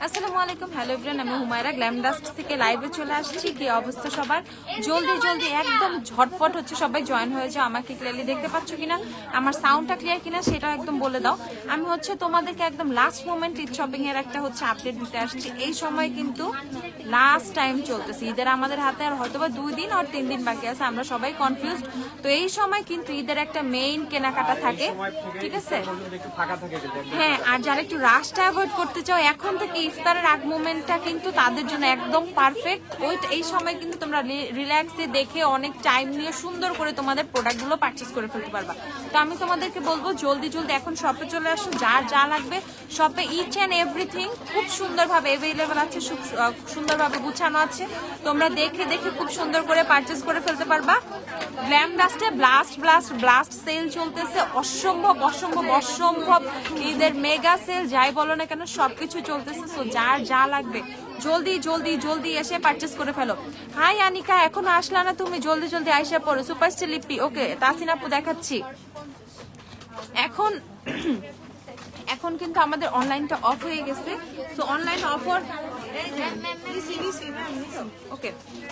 আসসালামু আলাইকুম, hello everyone, আমি হুমায়রা গ্ল্যাম ডাস্ট থেকে লাইভে চলে আসছি। কি অবস্থা সবার? জলদি জলদি একদম ঝটপট হচ্ছে, সবাই জয়েন হয়ে যাও। আমাকে ক্লিয়ারলি দেখতে পাচ্ছ কিনা, আমার সাউন্ডটা ক্লিয়ার কিনা সেটা একদম বলে দাও। আমি হচ্ছে তোমাদেরকে একদম লাস্ট মোমেন্ট ঈদ শপিং এর একটা হচ্ছে আপডেট দিতে আসছি। এই সময় কিন্তু লাস্ট টাইম চলতেছে ঈদের, আমাদের হাতে আর হয়তোবা 2 দিন আর 3 দিন বাকি আছে, আমরা সবাই কনফিউজড। তো এই সময় কিন্তু ঈদের একটা মেইন কেনাকাটা থাকে, ঠিক আছে? হ্যাঁ, আর যারা একটু রাশটা অ্যাভয়েড করতে চাও, এখন থেকে ইফতারের আগ মোমেন্টটা কিন্তু তাদের জন্য একদম পারফেক্ট। এই সময় কিন্তু তোমরা রিল্যাক্সে দেখে অনেক টাইম নিয়ে সুন্দর করে তোমাদের প্রোডাক্টগুলো পারচেস করে ফেলতে পারবা। তো আমি তোমাদেরকে বলবো জলদি জলদি এখন শপে চলে আসো, যার যা লাগবে শপে ইচ অ্যান্ড এভরিথিং খুব সুন্দরভাবে অ্যাভেলেবেল আছে, সুন্দরভাবে গুছানো আছে। তোমরা দেখে দেখে খুব সুন্দর করে পারচেস করে ফেলতে পারবা। গ্ল্যাম ডাস্টে ব্লাস্ট সেল চলতেছে, অসম্ভব অসম্ভব অসম্ভব ঈদের মেগা সেল, যাই বলো না কেন সবকিছু চলতেছে। সো যার যা লাগবে জলদি জলদি জলদি এসে পারচেস করে ফেলো। হাই আনিকা, এখনো আসলা না তুমি? জলদি জলদি আইসা পড়ো। সুপারস্টার লিপি, ওকে তাসিন আপু দেখাচ্ছি। এখন কিন্তু আমাদের অনলাইনটা অফ হয়ে গেছে। So online offer okay,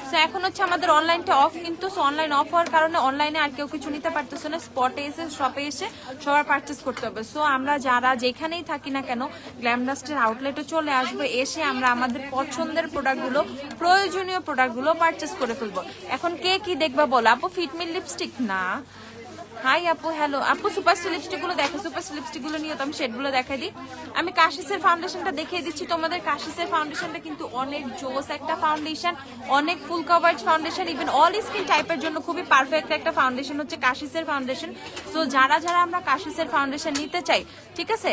so এখন হচ্ছে আমাদের অনলাইনটা অফ, কিন্তু অনলাইন অফ হওয়ার কারণে অনলাইনে আর কেউ কিছু নিতে পারতেছে না। স্পটে এসে শপে এসে সবার পারচেস করতে হবে। সো আমরা যারা যেখানেই থাকি না কেন গ্ল্যাম ডাস্টের আউটলেটে চলে আসবে, এসে আমরা আমাদের পছন্দের প্রোডাক্টগুলো, প্রয়োজনীয় প্রোডাক্টগুলো পারচেস করে ফেলবো। এখন কে কি দেখবা বলো? আপু ফিটমি লিপস্টিক না? হাই আপু, হ্যালো আপু, সুপারস্টার লিপস্টিক গুলো দেখো। সুপারস্টার লিপস্টিক গুলো নিয়ে তো আমি শেড গুলো দেখাই দিই। আমি কাশিসের ফাউন্ডেশনটা দেখিয়ে দিচ্ছি তোমাদের। কাশিসের ফাউন্ডেশনটা কিন্তু অনেক জোস একটা ফাউন্ডেশন, অনেক ফুল coverage foundation, even all skin টাইপের জন্য খুবই পারফেক্ট একটা ফাউন্ডেশন হচ্ছে কাশিসের ফাউন্ডেশন। সো যারা যারা আমরা কাশিসের ফাউন্ডেশন নিতে চাই, ঠিক আছে?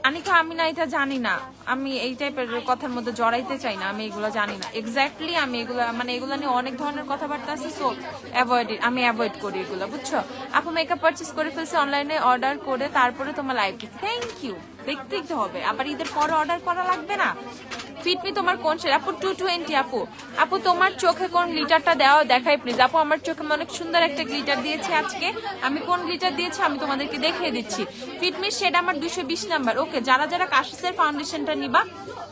আনিকা, আমি না এটা জানি না, আমি এই টাইপের কথার মধ্যে জড়াইতে চাই না, আমি এগুলো জানি না এক্স্যাক্টলি। আমি এগুলো মানে এগুলো নিয়ে অনেক ধরনের কথাবার্তা আছে, সো আমি অ্যাভয়েড করি এগুলো, বুঝছো? আপু মেকআপ পারচেস করে ফেলছে অনলাইনে অর্ডার করে, তারপরে তোমার লাইভ দেখি। থ্যাংক ইউ, দেখতেই তো হবে, আবার ঈদের পরে অর্ডার করা লাগবে না? ফিটমি তোমার কোন শেড? আপু 220। আপু তোমার চোখে কোন গ্লিটারটা দেখাই প্লিজ। আপু আমার চোখে অনেক সুন্দর একটা গ্লিটার দিয়েছে আজকে, আমি কোন গ্লিটার দিয়েছি আমি তোমাদেরকে দেখিয়ে দিচ্ছি। ফিটমির শেড আমার 220 নাম্বার। ওকে, যারা যারা কাশিসের ফাউন্ডেশনটা নিবা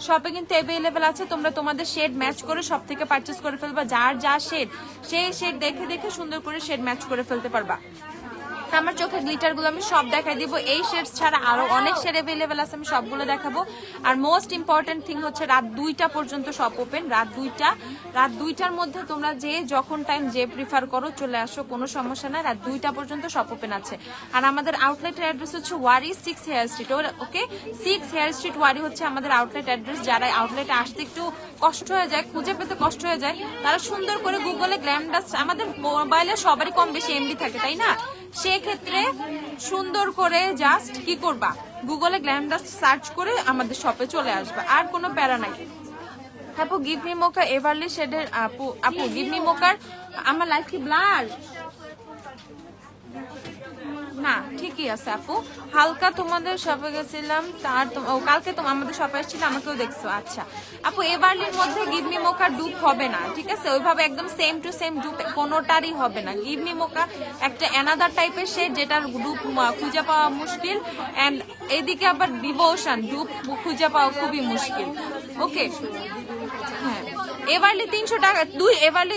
শপে কিন্তু অ্যাভেলেবেল আছে, তোমরা তোমাদের শেড ম্যাচ করে সব থেকে পারচেস করে ফেলবা। যার যা শেড সেই শেড দেখে দেখে সুন্দর করে শেড ম্যাচ করে ফেলতে পারবা। আমার চোখের গ্লিটার গুলো আমি সব দেখাই দিব। এই শেডস ছাড়া আরো অনেক শেড অ্যাভেলেবেল আছে, আমি সবগুলো দেখাবো। আর মোস্ট ইম্পর্টেন্ট থিং হচ্ছে রাত 2টা পর্যন্ত শপ ওপেন। রাত 2টার মধ্যে তোমরা যে যখন টাইম যে প্রিফার করো চলে আসো, কোনো সমস্যা নাই। রাত 2টা পর্যন্ত শপ ওপেন আছে। আর আমাদের আউটলেটের অ্যাড্রেস হচ্ছে ওয়ারি 6 হেয়ার স্ট্রিট। ওকে, 6 হেয়ার স্ট্রিট ওয়ারি হচ্ছে আমাদের আউটলেট অ্যাড্রেস। যারা আউটলেটে আসতে একটু কষ্ট হয়ে যায়, খুঁজে পেতে কষ্ট হয়ে যায়, তারা সুন্দর করে গুগলে গ্ল্যাম ডাস্ট, আমাদের মোবাইলে সবারই কম বেশি এমবি থাকে তাই না, সেক্ষেত্রে সুন্দর করে জাস্ট কি করবা, গুগলে গ্ল্যাম ডাস্ট সার্চ করে আমাদের শপে চলে আসবে, আর কোনো প্যারা নাই। আপু গিভ মি মোকা এভারলি শেডের, আপু গিভ মি মোকার, আমার লাইফ কি ব্লার না? ঠিকই আছে আপু, হালকা তোমাদের শপে গেছিলাম, কালকে আমাদের শপে এসেছিল, আমাকেও দেখছো। আচ্ছা আপু, এভারলির মধ্যে গিভ মি মোকা ডুপ হবে না, ঠিক আছে? ওইভাবে একদম সেম টু সেম ডুপ কোনোটারই হবে না। গিভ মি মোকা একটা অ্যানাদার টাইপের শেড, যেটার ডুপ খুঁজে পাওয়া মুশকিল, এন্ড এদিকে আবার ডিভোশন ডুপ খুঁজে পাওয়া খুবই মুশকিল। ওকে, হ্যাঁ এভারলি 300 টাকা, এভারলি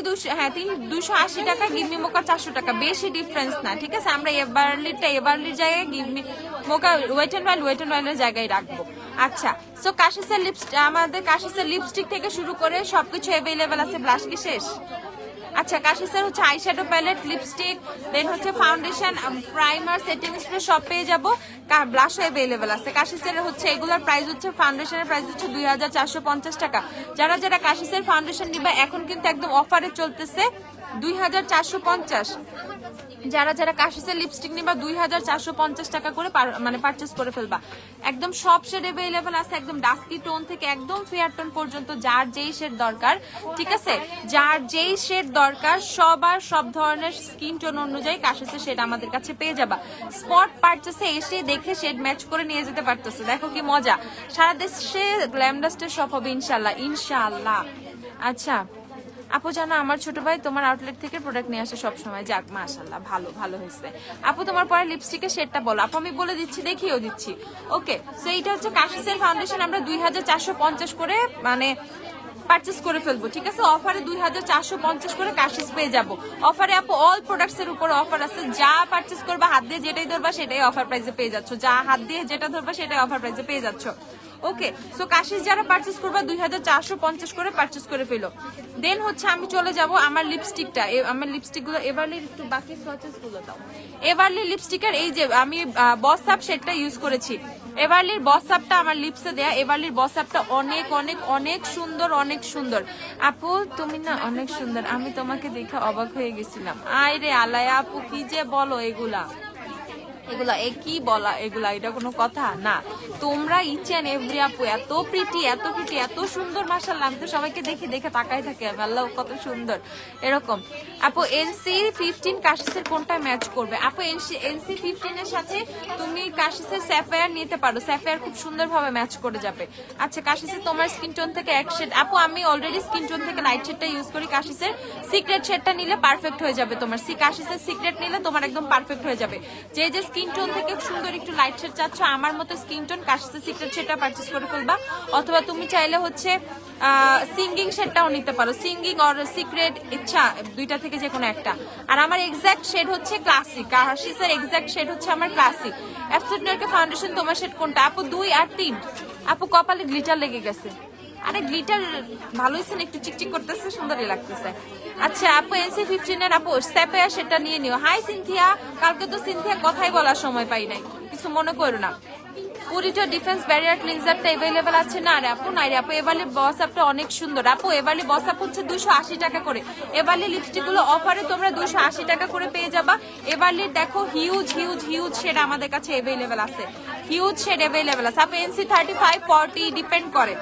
280 টাকা, গিভমি মোকা 400 টাকা, বেশি ডিফারেন্স না, ঠিক আছে? আমরা এভারলির জায়গায় গিভমি মোকা ওয়েট এন্ড ওয়াইল্ডের জায়গায় রাখবো। আচ্ছা, সো কাশিসের লিপস্টিক, আমাদের কাশিসের লিপস্টিক থেকে শুরু করে সবকিছু অ্যাভেলেবেল আছে। ব্লাশ কি শেষ? আচ্ছা, কাশিসের হচ্ছে আইশ্যাডো প্যালেট, লিপস্টিক, দেন হচ্ছে ফাউন্ডেশন, প্রাইমার, সেটিং স্প্রে সব পেয়ে যাবো। ব্লাশও অ্যাভেলেবেল আছে। কাশিসের হচ্ছে এগুলোর প্রাইস হচ্ছে, ফাউন্ডেশনের প্রাইস হচ্ছে 2450 টাকা। যারা যারা কাশিসের ফাউন্ডেশন নিবে এখন কিন্তু একদম অফারে চলতেছে 2450। যারা যারা কাশিসের লিপস্টিক নিবা 2450 টাকা করে মানে পারচেস করে ফেলবা। একদম সব শেড অ্যাভেলেবেল আছে, একদম ডাস্কি টোন থেকে একদম ফেয়ার টোন পর্যন্ত, যার যেই শেড দরকার, ঠিক আছে? যার যেই শেড দরকার সব ধরনের স্কিন টোন অনুযায়ী কাশিসের শেড আমাদের কাছে পেয়ে যাবা। স্পট পারচেসে এসে দেখে শেড ম্যাচ করে নিয়ে যেতে পারতেছে, দেখো কি মজা। সারা দেশে গ্ল্যাম ডাস্টের শপ হবে ইনশাল্লাহ। আচ্ছা আপু জানো আমার ছোট ভাই তোমার আউটলেট থেকে প্রোডাক্ট নিয়ে আসে সব সময়। যাক মাশাআল্লাহ, ভালো ভালো হয়েছে। আপু তোমার পরে লিপস্টিকের শেডটা বলো। আপু আমি বলে দিচ্ছি, দেখিয়েও দিচ্ছি। ওকে, সো এইটা হচ্ছে কাশিসের ফাউন্ডেশন, আমরা 2450 করে মানে পারচেজ করে ফেলবো, ঠিক আছে? অফারে 2450 করে কাশিস পেয়ে যাবো অফারে। আপু অল প্রোডাক্টস এর উপরে অফার আছে, যা পারচেজ করবা হাত দিয়ে যেটাই ধরবা সেটাই অফার প্রাইসে পেয়ে যাচ্ছ, যা হাত দিয়ে যেটা ধরবা সেটাই অফার প্রাইসে পেয়ে যাচ্ছ। ওকে, সো কাশিস যারা পারচেজ করবা 2450 করে পারচেজ করে ফেলো। দেন হচ্ছে আমি চলে যাব আমার লিপস্টিকটা, আমার লিপস্টিক গুলো এভারলির একটু বাকি সোয়াচেস গুলো দাও। এভারলি লিপস্টিকের এই যে আমি বস আপ শেডটা ইউজ করেছি, এভারলির বস আপটা আমার লিপসে দেয়া। এভারলির বস আপটা অনেক অনেক অনেক সুন্দর, অনেক সুন্দর। আপু তুমি না অনেক সুন্দর, আমি তোমাকে দেখে অবাক হয়ে গেছিলাম। আয় রে আলায়া আপু কি যে বলো এগুলা এগুলা কি বলা এগুলা, এটা কোনো কথা না। তোমরা ইচ এন্ড এভরি আপু এত প্রিটি, এত প্রিটি, এত সুন্দর মাশাআল্লাহ। আমি তো সবাইকে দেখে দেখে তাকাই থাকি, আল্লাহ কত সুন্দর এরকম। আপু NC15 কাশিসের কোনটা ম্যাচ করবে? আপু NC15 এর সাথে তুমি কাশিসের স্যাফায়ার নিতে পারো, স্যাফায়ার খুব সুন্দরভাবে ম্যাচ করে যাবে। আচ্ছা কাশিসের তোমার স্কিন টোন থেকে এক শেড, আপু আমি অলরেডি স্কিন টোন থেকে লাইট শেডটা ইউজ করি। কাশিসের সিক্রেট শেডটা নিলে পারফেক্ট হয়ে যাবে তোমার। কাশিসের সিক্রেট নিলে তোমার একদম পারফেক্ট হয়ে যাবে। যে যে স্কিন টোন থেকে সুন্দর একটু লাইট শেড চাচ্ছ, আমার মতো স্কিন টোন কাশিসের সিক্রেট শেডটা পারচেজ করে ফেলবা। অথবা তুমি চাইলে হচ্ছে সিঙ্গিং শেডটাও নিতে পারো, সিঙ্গিং অর সিক্রেট, ইচ্ছা দুইটা থেকে যে কোনো একটা। আর আমার এক্সাক্ট শেড হচ্ছে ক্লাসিক, কাশিসের এক্সাক্ট শেড হচ্ছে আমার ক্লাসিক। অ্যাবসলিউট নারকে ফাউন্ডেশন তোমার শেড কোনটা? আপু 2 আর 3। আপু কপালে গ্লিটার লেগে গেছে। আরে গ্লিটার ভালো হয়েছে না, একটু চিকচিক করতেছে, সুন্দরই লাগতেছে। আচ্ছা আপু NC15 এর আপু স্যাপেয়া সেটা নিয়ে নিও। হাই সিনথিয়া, কালকে তো সিনথিয়া কথাই বলার সময় পাই নাই, কিছু মনে করো না। পুরিটো ডিফেন্স ব্যারিয়ার ক্লিনজারটা अवेलेबल আছে না? রে আপু নাই রে আপু, এবারলি বস আপটা অনেক সুন্দর। আপু এবারলি বস আপ হচ্ছে 280 টাকা করে। এবারলি লিপস্টিক গুলো অফারে তোমরা 280 টাকা করে পেয়ে যাবা। এবারলি দেখো হিউজ হিউজ হিউজ শেড আমাদের কাছে अवेलेबल আছে, হিউজ শেড अवेलेबल আছে। আপু NC35 40 ডিপেন্ড করে।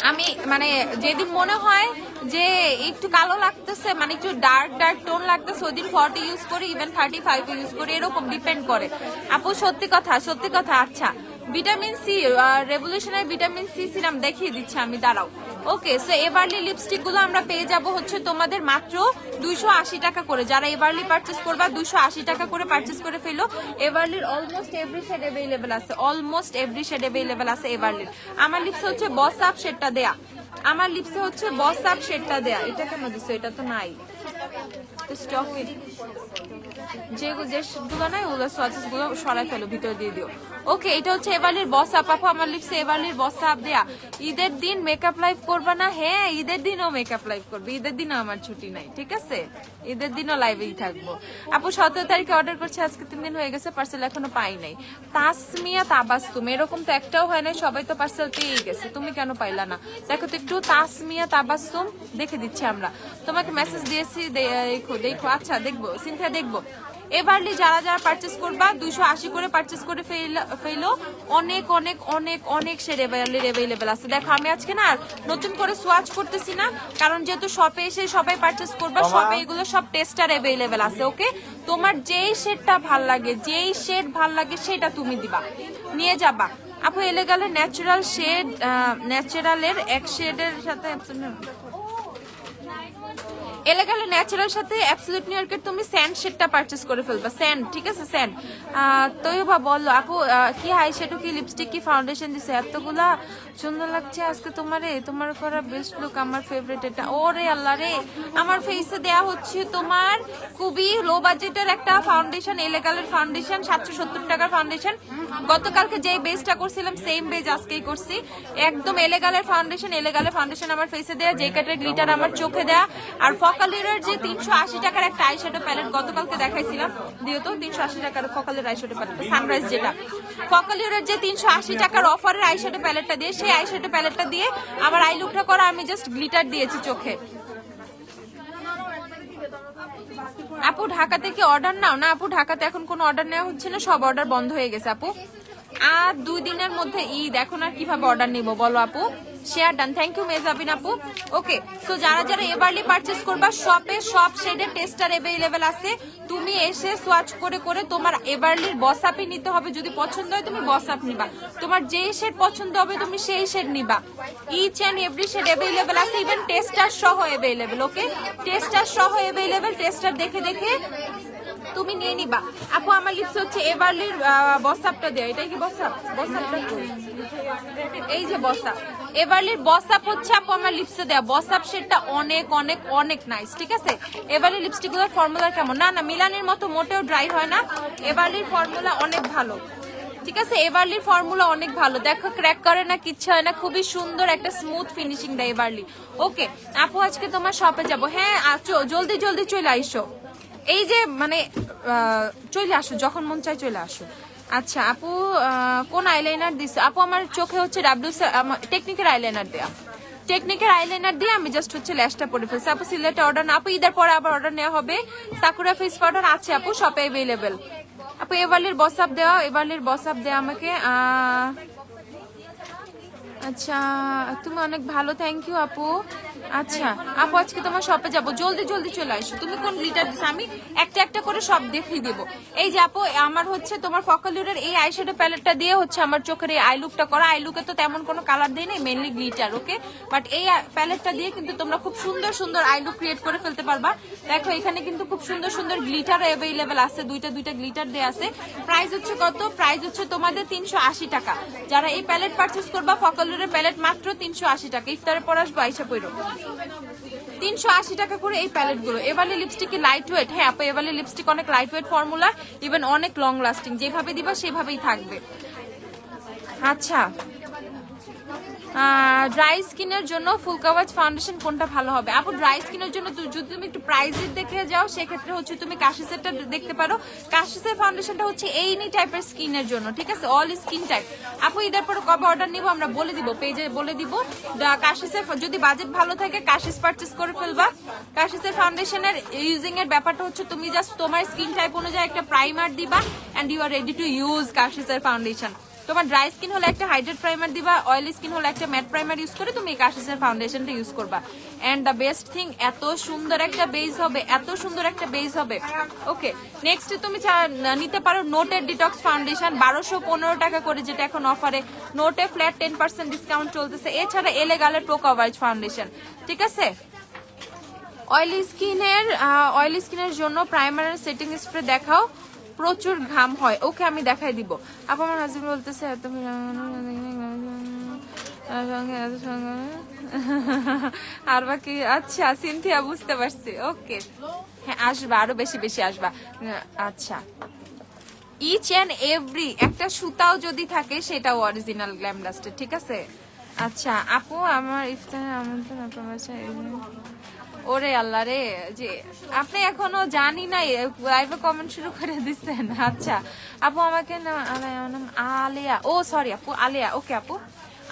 আমি মানে যেদিন মনে হয় যে একটু কালো লাগতেছে, মানে একটু ডার্ক ডার্ক টোন লাগতেছে, ওইদিন 40 ইউজ করি, ইভেন 35 ইউজ করি, এরকম ডিপেন্ড করে। আপু সত্যি কথা, সত্যি কথা। আচ্ছা ভিটামিন সি, রেভলিউশনের ভিটামিন সি সিরাম দেখিয়ে দিচ্ছি আমি, দাঁড়াও। ওকে, সো এভারলি লিপস্টিক গুলো আমরা পেয়ে যাব হচ্ছে তোমাদের মাত্র 280 টাকা করে। যারা এভারলি পারচেস করবা 280 টাকা করে পারচেস করে ফেলো। এভারলির অলমোস্ট এভরি শেড अवेलेबल আছে, অলমোস্ট এভরি শেড अवेलेबल আছে এভারলির। আমার লিপসে হচ্ছে বস আপ শেডটা দেয়া, আমার লিপসে হচ্ছে বস আপ শেডটা দেয়া। এটা কেন দিছো? এটা তো নাই স্টক, যেগুলো নাই ওগুলো সোয়াচেস গুলো সরাই ফেলো, ভিতরে দিয়ে দিও। ওকে, এটা হচ্ছে এভারলির বস আপ। আপু আমার লিপসে এভারলির বস আপ দেয়া। ঈদের দিন মেকআপ লাইভ করবা না? হ্যাঁ ঈদের দিনও মেকআপ লাইভ করবে, ঈদের দিনও আমার ছুটি নাই, ঠিক আছে? ঈদের দিনও লাইভেই থাকবো। আপু 17 তারিখে অর্ডার করছে, আজকে 3 দিন হয়ে গেছে, পার্সেল এখনো পাই নাই। তাসমিয়া তাবাসসুম, এরকম তো একটাও হয় নাই, সবাই তো পার্সেল পেয়ে গেছে, তুমি কেন পাইলা না? দেখো তো একটু, তাসমিয়া তাবাসসুম দেখে দিচ্ছি আমরা, তোমাকে মেসেজ দিয়েছি, দেখো দেখো। আচ্ছা দেখবো সিনথিয়া, দেখবো। এবারলি যারা যারা পারচেস করবা 280 করে পারচেস করে ফেলো। অনেক অনেক অনেক অনেক শেড এবারলির अवेलेबल আছে। দেখো আমি আজকে না নতুন করে সোয়াচ করতেছি না, কারণ যেহেতু শপে এসে সবাই পারচেস করবা, শপে এগুলো সব টেস্টার अवेलेबल আছে। ওকে, তোমার যেই শেডটা ভাল লাগে, যেই শেড ভাল লাগে সেটা তুমি দিবা, নিয়ে যাবা। আপু এলেগালের ন্যাচারাল শেড, ন্যাচারালের এক শেডের সাথে এলেগালে ন্যাচারাল সাথে অ্যাবসলিউট নিউ ইয়র্কের তুমি স্যান্ড শেডটা পারচেজ করে ফেলবা, স্যান্ড, ঠিক আছে? স্যান্ড। তৈবা বললো আপু কি হাই শ্যাডো কি লিপস্টিক কি ফাউন্ডেশন দিছে? এতগুলা সুন্দর লাগছে আজকে তোমারে, তোমার করা বেস্ট লুক, আমার ফেভারিট এটা। ওরে আল্লাহ রে, আমার ফেসে দেয়া হচ্ছে তোমার খুবই লো বাজেটের একটা ফাউন্ডেশন, এলেগালের ফাউন্ডেশন, 770 টাকার ফাউন্ডেশন। গতকালকে যে বেসটা করছিলাম সেম বেজ আজকেই করছি, একদম এলেগালের ফাউন্ডেশন। এলেগালের ফাউন্ডেশন আমার ফেসে দেয়া, যে কাটের গ্লিটার আমার চোখে দেয়া। আর ফকালিরের যে 380 টাকার একটা আইশ্যাডো প্যালেট গতকালকে দেখাইছিলাম, দিও তো 380 টাকার ফকালির আইশ্যাডো প্যালেট, সানরাইজ যেটা। ফকালিরের যে 380 টাকার অফারের আইশ্যাডো প্যালেটটা দিয়ে, সেই আইশ্যাডো প্যালেটটা দিয়ে আমার আই লুকটা করা, আমি জাস্ট গ্লিটার দিয়েছি চোখে। আপু ঢাকা থেকে অর্ডার নাও না? আপু ঢাকাতে এখন কোনো অর্ডার নেওয়া হচ্ছে না, সব অর্ডার বন্ধ হয়ে গেছে আপু। আর 2 দিনের মধ্যে ঈদ, এখন আর কিভাবে অর্ডার নিব বলো আপু? Share done, thank you Mehazabien আপু। ওকে, সো যারা যারা এবারলি পারচেস করবা, শপে সব শেডের টেস্টার अवेलेबल আছে, তুমি এসে সোয়াচ করে করে তোমার এবারলির বস আপই নিতে হবে। যদি পছন্দ হয় তুমি বস আপ নিবা, তোমার যে শেড পছন্দ হবে তুমি সেই শেড নিবা। Each and every shade available আছে, ইভেন টেস্টার সহ अवेलेबल। ওকে, টেস্টার সহ अवेलेबल, টেস্টার দেখে দেখে তুমি নিয়ে নিবা। আপু আমার লিপস হচ্ছে এবারলির বসাপটা দেয়া, এটাই কি বসাপ? বসাপটা এই যে বসাপ, এবারলির বসাপ হচ্ছে আপু আমার লিপসে দেয়া। বসাপ শেডটা অনেক অনেক অনেক নাইস, ঠিক আছে। এবারলির লিপস্টিক গুলোর ফর্মুলা কেমন? না না, মিলানের মতো মোটেও ড্রাই হয় না, এবারলির ফর্মুলা অনেক ভালো, ঠিক আছে। এবারলির ফর্মুলা অনেক ভালো, দেখো ক্র্যাক করে না, কিচ্ছু হয় না, খুবই সুন্দর একটা স্মুথ ফিনিশিং দেয় এবারলি। ওকে আপু, আজকে তোমার শপে যাব। হ্যাঁ জলদি জলদি চলে আইসো, এই যে মানে চলে আসো, যখন মন চায় চলে আসো। আচ্ছা আপু, কোন আইলাইনার দিছে? আপু আমার চোখে হচ্ছে টেকনিকের আইলাইনার দেয়া, টেকনিকের আইলাইনার দিয়ে আমি জাস্ট হচ্ছে ল্যাশটা পরে ফেলছি। আপু সিলেটে অর্ডার না? আপু ঈদের পরে আবার অর্ডার নেওয়া হবে। সাকুরা ফেস পাউডার আছে আপু শপে अवेलेबल। আপু এবারলির বসাপ দেওয়া, এবারলির বসাপ দেওয়া আমাকে। আচ্ছা তুমি অনেক ভালো, থ্যাংক ইউ আপু। আচ্ছা আপু, আজকে তোমার শপে যাব, জলদি জলদি চলে আসো। তুমি কোন লিটার দিছো? আমি একটা একটা করে সব দেখিয়ে দেবো। এই যে আপু, আমার হচ্ছে তোমার ফকালুরের এই আইশ্যাডো প্যালেটটা দিয়ে হচ্ছে আমার চোখের এই আই লুকটা করা। আই লুকে তো তেমন কোনো কালার দেই নাই, মেইনলি গ্লিটার। ওকে, বাট এই প্যালেটটা দিয়ে কিন্তু তোমরা খুব সুন্দর সুন্দর আই লুক ক্রিয়েট করে ফেলতে পারবা। দেখো এখানে কিন্তু খুব সুন্দর সুন্দর গ্লিটার अवेलेबल আছে, দুইটা গ্লিটার দেয়া আছে। প্রাইস হচ্ছে কত? প্রাইস হচ্ছে তোমাদের 380 টাকা। যারা এই প্যালেট পারচেজ করবা, ফকালুরের প্যালেট মাত্র 380 টাকা। ইফতারের পর আসবো, আইসা পড়ো। 380 টাকা করে এই প্যালেট গুলো। এবারে লিপস্টিক কি লাইট ওয়েট? হ্যাঁ আপু, এবারে লিপস্টিক অনেক লাইট ওয়েট ফর্মুলা, ইভেন অনেক লং লাস্টিং, যেভাবে দিবা সেভাবেই থাকবে। আচ্ছা, ড্রাই স্কিনের জন্য ফুল কাভারেজ ফাউন্ডেশন কোনটা ভালো হবে? আপু ড্রাই স্কিনের জন্য যদি তুমি একটু প্রাইসের দেখে যাও, সেক্ষেত্রে হচ্ছে তুমি কাশিসেরটা দেখতে পারো। কাশিসের ফাউন্ডেশনটা হচ্ছে এনি টাইপের স্কিনের জন্য, ঠিক আছে, অল স্কিন টাইপ। আপু ঈদের পরে কবে অর্ডার নিবো আমরা বলে দিব, পেজে বলে দিব। কাশিসের যদি বাজেট ভালো থাকে কাশিস পারচেস করে ফেলবা। কাশিসের ফাউন্ডেশনের ইউজিং এর ব্যাপারটা হচ্ছে তুমি জাস্ট তোমার স্কিন টাইপ অনুযায়ী একটা প্রাইমার দিবা and you are ready to use কাশিসের ফাউন্ডেশন। তোমার ড্রাই স্কিন হলে একটা হাইড্রেট প্রাইমার দিবা, অয়েলি স্কিন হলে একটা ম্যাট প্রাইমার ইউজ করে তুমি এই কাশিসের ফাউন্ডেশনটা ইউজ করবা। এন্ড দ্য বেস্ট থিং, এত সুন্দর একটা বেস হবে, এত সুন্দর একটা বেস হবে। ওকে, নেক্সট তুমি নিতে পারো নোটের ডিটক্স ফাউন্ডেশন, 1215 টাকা করে, যেটা এখন অফারে। নোটে ফ্ল্যাট 10% ডিসকাউন্ট চলতেছে। এছাড়া এলেগালের প্রো কাভারেজ ফাউন্ডেশন, ঠিক আছে। অয়েলি স্কিনের জন্য প্রাইমার সেটিং স্প্রে দেখাও, প্রচুর ঘাম হয়। ওকে আমি দেখাই দিব আপু। আমার হাজবেন্ড বলতেছে আর বাকি। আচ্ছা সিনথিয়া, বুঝতে পারছি। ওকে হ্যাঁ, আসবা, আরো বেশি বেশি আসবা। আচ্ছা, ইচ এন্ড এভরি একটা সুতাও যদি থাকে সেটাও অরিজিনাল গ্ল্যাম ডাস্টের, ঠিক আছে। আচ্ছা আপু, আমার ইফতারের আমন্ত্রণ আপনার বাসায়। ওরে আল্লাহ রে, যে আপনি এখনো জানি না লাইভে কমেন্ট শুরু করে দিচ্ছেন। আচ্ছা আপু, আমাকে আলেয়া, ও সরি আপু, আলেয়া। ওকে আপু,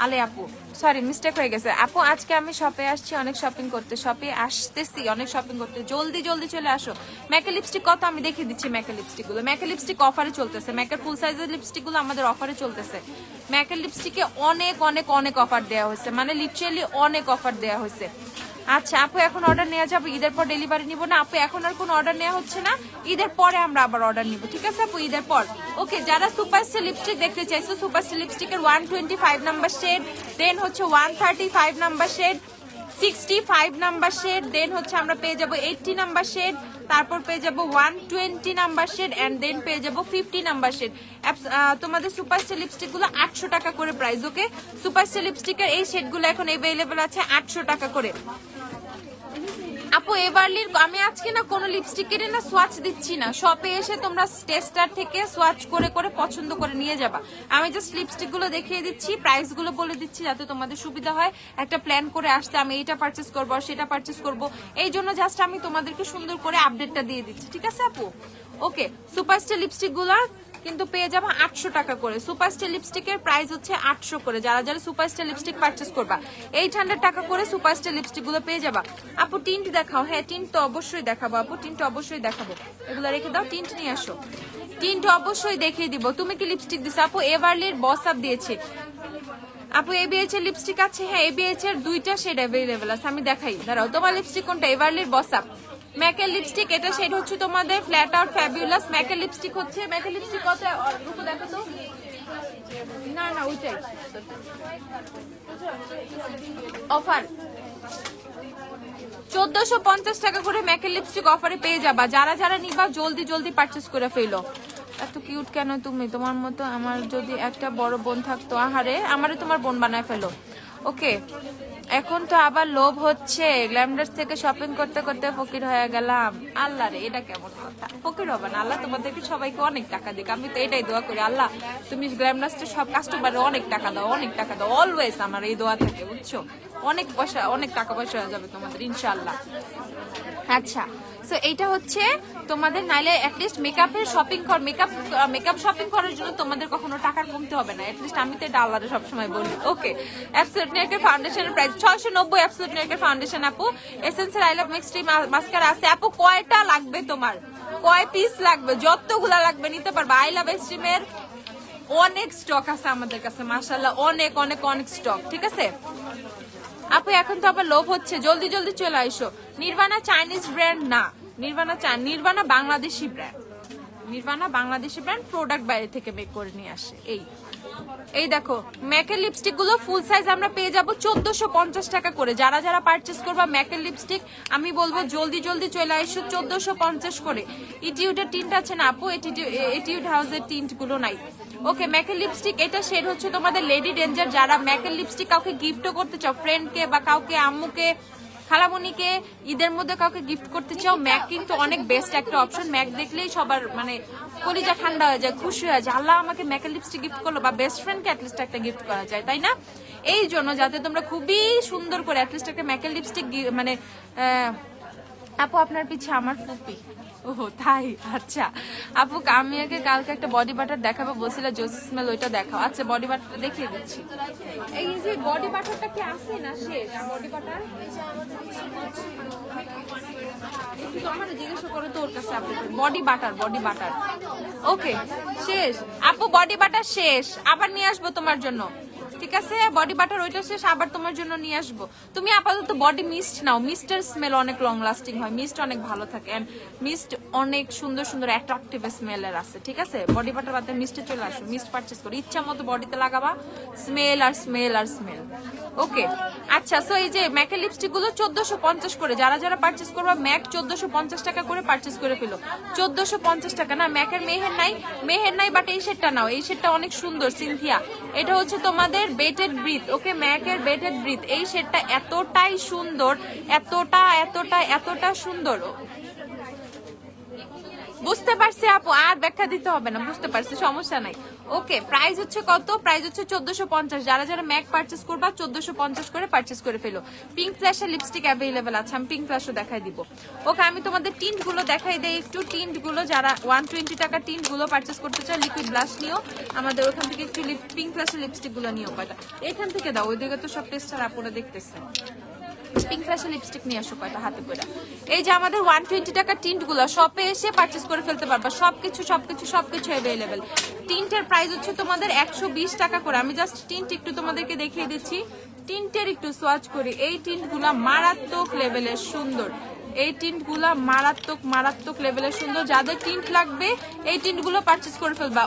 আলে আপু, সরি মিস্টেক হয়ে গেছে আপু। আজকে আমি শপে আসছি অনেক শপিং করতে, শপে আসতেছি অনেক শপিং করতে, জলদি জলদি চলে আসো। ম্যাকের লিপস্টিক কত আমি দেখিয়ে দিচ্ছি। ম্যাকের লিপস্টিক গুলো, ম্যাকের লিপস্টিক অফারে চলতেছে। ম্যাকের ফুল সাইজের লিপস্টিক গুলো আমাদের অফারে চলতেছে। ম্যাকের লিপস্টিকে অনেক অনেক অনেক অফার দেওয়া হয়েছে, মানে লিটারালি অনেক অফার দেওয়া হয়েছে। আচ্ছা আপু, এখন অর্ডার নেওয়া যাবে? ঈদের পর ডেলিভারি নিব না আপু, এখন আর কোনো অর্ডার নেওয়া হচ্ছে না, ঈদের পরে আমরা আবার অর্ডার নিব, ঠিক আছে আপু, ঈদের পর। ওকে, যারা সুপারস্টার লিপস্টিক দেখতে চাইছো, সুপারস্টার লিপস্টিকের 125 নাম্বার শেড, দেন হচ্ছে 135 নাম্বার শেড, 65 নাম্বার শেড, দেন হচ্ছে আমরা পেয়ে যাবো 80 নাম্বার শেড, তারপর পেয়ে যাবো 120 নাম্বার শেড, এন্ড দেন পেয়ে যাবো 50 নাম্বার শেড। তোমাদের সুপারস্টার লিপস্টিক গুলো 800 টাকা করে প্রাইস। ওকে, সুপারস্টার লিপস্টিকের এই শেড গুলো এখন अवेलेबल আছে 800 টাকা করে। আপু এবারলির আমি আজকে না কোনো লিপস্টিকের না সোয়াচ দিচ্ছি না, শপে এসে তোমরা টেস্টার থেকে সোয়াচ করে করে পছন্দ করে নিয়ে যাবা। আমি জাস্ট লিপস্টিক গুলো দেখিয়ে দিচ্ছি, প্রাইস গুলো বলে দিচ্ছি, যাতে তোমাদের সুবিধা হয় একটা প্ল্যান করে আসতে। আমি এইটা পারচেস করবো, সেটা পারচেস করবো, এই জন্য জাস্ট আমি তোমাদেরকে সুন্দর করে আপডেটটা দিয়ে দিচ্ছি, ঠিক আছে আপু। ওকে, সুপারস্টার লিপস্টিক গুলা কিন্তু পেয়ে যাবো 800 টাকা করে। সুপারস্টার লিপস্টিকের প্রাইস হচ্ছে 800 করে। যারা যারা সুপারস্টার লিপস্টিক পারচেস করবা 800 টাকা করে সুপারস্টার লিপস্টিক গুলো পেয়ে যাবা। আপু টিন্ট দেখাও। হ্যাঁ টিন্ট তো অবশ্যই দেখাবো আপু, টিন্ট অবশ্যই দেখাবো। এগুলো রেখে দাও, টিন্ট নিয়ে আসো, টিন্ট অবশ্যই দেখিয়ে দিব। তুমি কি লিপস্টিক দিছো আপু? এভারলির বস আপ দিয়েছি। আপু এবিএইচ এর লিপস্টিক আছে? হ্যাঁ এবিএইচ এর 2টা শেড अवेलेबल আছে, আমি দেখাই। দাঁড়াও, তোমার লিপস্টিক কোনটা? এভারলির বস আপ ম্যাকের লিপস্টিক, এটা শেড হচ্ছে তোমাদের ফ্ল্যাট আউট ফ্যাবুলাস। ম্যাকের লিপস্টিক হচ্ছে, ম্যাকের লিপস্টিক কত রূপ দেখো তো। না না ওইটাই অফার 1450 টাকা করে ম্যাকের লিপস্টিক অফারে পেয়ে যাবা। যারা যারা নিবা জলদি জলদি পারচেজ করে ফেলো। এত কিউট কেন তুমি? তোমার মতো আমার যদি একটা বড় বোন থাকতো, আহারে আমারে তোমার বোন বানায় ফেলো। ওকে, এখন তো আবার লোভ হচ্ছে, গ্ল্যামডার্স থেকে শপিং করতে করতে ফকির হয়ে গেলাম। আল্লাহ রে, এটা কেমন কথা? ফকির হবে না, আল্লাহ তোমাদেরকে সবাইকে অনেক টাকা দিক। আমি তো এটাই দোয়া করি, আল্লাহ তুমি গ্ল্যামডার্সের সব কাস্টমারে অনেক টাকা দাও, অনেক টাকা দাও। অলওয়েজ আমার এই দোয়া থাকে, বুঝছো? অনেক পয়সা, অনেক টাকা পয়সা হয়ে যাবে তোমাদের ইনশাআল্লাহ। আচ্ছা, সো এইটা হচ্ছে তোমাদের, নাইলে অ্যাটলিস্ট মেকআপের শপিং কর, মেকআপ শপিং করার জন্য তোমাদের কখনো টাকা কমতে হবে না। অ্যাটলিস্ট আমি তো এটা আল্লাহরে সবসময় বলি। ওকে, অ্যাবসলিউট নেকের ফাউন্ডেশনের প্রাইস 690। অ্যাবসলিউট নেকের ফাউন্ডেশন আপু, এসেন্সের আই লাভ মিক্সড মাস্কারা আছে আপু। কয়টা লাগবে তোমার? কয় পিস লাগবে? যতগুলা লাগবে নিতে পারবে। আই লাভ এক্সট্রিমের অনেক স্টক আছে আমাদের কাছে মাশাআল্লাহ, অনেক অনেক অনেক স্টক। ঠিক আছে আপু, এখন তো আবার লোভ হচ্ছে, জলদি জলদি চলে আইসো। নির্বাণা চাইনিজ ব্র্যান্ড না, Nirvana Bangladeshi brand. Nirvana Bangladeshi brand, product বাইরে থেকে মেক করে নিয়ে আসে। এই দেখো ম্যাকের লিপস্টিক গুলো ফুল সাইজ আমরা পেয়ে যাবো 1450 টাকা করে। যারা যারা পারচেস করবা ম্যাকের লিপস্টিক, আমি বলবো জলদি জলদি চলে আইসো, 1450 করে। ইটিউডের টিন্ট আছে না আপু? ইটিউড হাউসের টিন্ট গুলো নাই। ওকে, ম্যাকের লিপস্টিক, এটা শেড হচ্ছে তোমাদের লেডি ডেঞ্জার। যারা ম্যাকের লিপস্টিক কাউকে গিফটও করতে চাও, ফ্রেন্ডকে বা কাউকে, আম্মুকে, খালামণিকে, ঈদের মধ্যে কাউকে গিফট করতে চাও, ম্যাক কিন্তু অনেক বেস্ট একটা অপশন। ম্যাক দেখলেই সবার মানে কলিজা ঠান্ডা হয়ে যায়, খুশি হয়ে যায়, আল্লাহ আমাকে ম্যাকের লিপস্টিক গিফট করলো, বা বেস্ট ফ্রেন্ডকে অ্যাটলিস্ট একটা গিফট করা যায়, তাই না? এই জন্য যাতে তোমরা খুবই সুন্দর করে অ্যাটলিস্ট একটা ম্যাকের লিপস্টিক মানে আপু আপনার পিছে আমার ফুপি। ওহো তাই, আচ্ছা আপু আমি আগে কালকে একটা বডি বাটার দেখাবো বলছিল, জোস স্মেল, ওইটা দেখাও। আচ্ছা বডি বাটারটা দেখিয়ে দিচ্ছি। এই যে বডি বাটারটা কি আছে না শেষ? বডি বাটার একটু আমার জিজ্ঞাসা করো তো ওর কাছে আপু। বডি বাটার ওকে শেষ আপু, বডি বাটার শেষ, আবার নিয়ে আসবো তোমার জন্য। ঠিক আছে, বডি বাটার ওইটা শেষ, আবার তোমার জন্য নিয়ে আসবো। তুমি আপাতত বডি মিস্ট নাও, মিস্টের স্মেল অনেক লং লাস্টিং হয়, মিস্ট অনেক ভালো থাকে, এন্ড মিস্ট অনেক সুন্দর সুন্দর অ্যাট্রাকটিভ স্মেলের আছে। ঠিক আছে, বডি বাটার বাদে মিস্টে চলে আসো, মিস্ট পারচেস করো, ইচ্ছা মতো বডিতে লাগাবা, স্মেল আর স্মেল আর স্মেল। ওকে আচ্ছা, সো এই যে ম্যাকের লিপস্টিক গুলো 1450 করে। যারা যারা পারচেস করবা ম্যাক 1450 টাকা করে পারচেস করে ফেলো। 1450 টাকা না, ম্যাকের মেহের নাই, বাট এই শেডটা নাও, এই শেডটা অনেক সুন্দর সিনথিয়া। এটা হচ্ছে তোমাদের বেটেড ব্রিথ। ওকে, ম্যাকের বেটেড ব্রিথ, এই শেডটা এতটাই সুন্দর, এতটা সুন্দর। বুঝতে পারছি আপু, আর ব্যাখ্যা দিতে হবে না, বুঝতে পারছি, সমস্যা নাই। ওকে, প্রাইস হচ্ছে কত? প্রাইস হচ্ছে 1450। যারা যারা ম্যাক পারচেস করবা 1450 করে পারচেস করে ফেলো। পিঙ্ক ফ্ল্যাশের লিপস্টিক অ্যাভেলেবেল আছে, আমি পিঙ্ক ফ্ল্যাশও দেখাই দিব। ওকে, আমি তোমাদের টিন্ট গুলো দেখাই দেই একটু। টিন্ট গুলো যারা 120 টাকা টিন্ট গুলো পারচেস করতে চাও, লিকুইড ব্লাশ নিও আমাদের ওখান থেকে, একটু পিঙ্ক ফ্ল্যাশের লিপস্টিক গুলো নিও কয়টা, এখান থেকে দাও, ওইদিকে তো সব টেস্টার আপুরা দেখতেছে। পিঙ্ক ফ্ল্যাশের লিপস্টিক নিয়ে আসো কয়টা হাতে করে। এই যে আমাদের 120 টাকা টিন্ট গুলো শপে এসে পারচেস করে ফেলতে পারবা, সবকিছু অ্যাভেলেবেল। টিন্টের প্রাইস হচ্ছে তোমাদের 120 টাকা করে। আমি জাস্ট টিন্ট একটু তোমাদেরকে দেখিয়ে দিচ্ছি, টিন্টের একটু সোয়াচ করি। এই টিন্ট গুলা মারাত্মক লেভেলের সুন্দর, এই টিন্ট গুলা মারাত্মক লেভেলের সুন্দর। যাদের টিন্ট লাগবে এই টিন্ট গুলো পারচেস করে ফেলবা।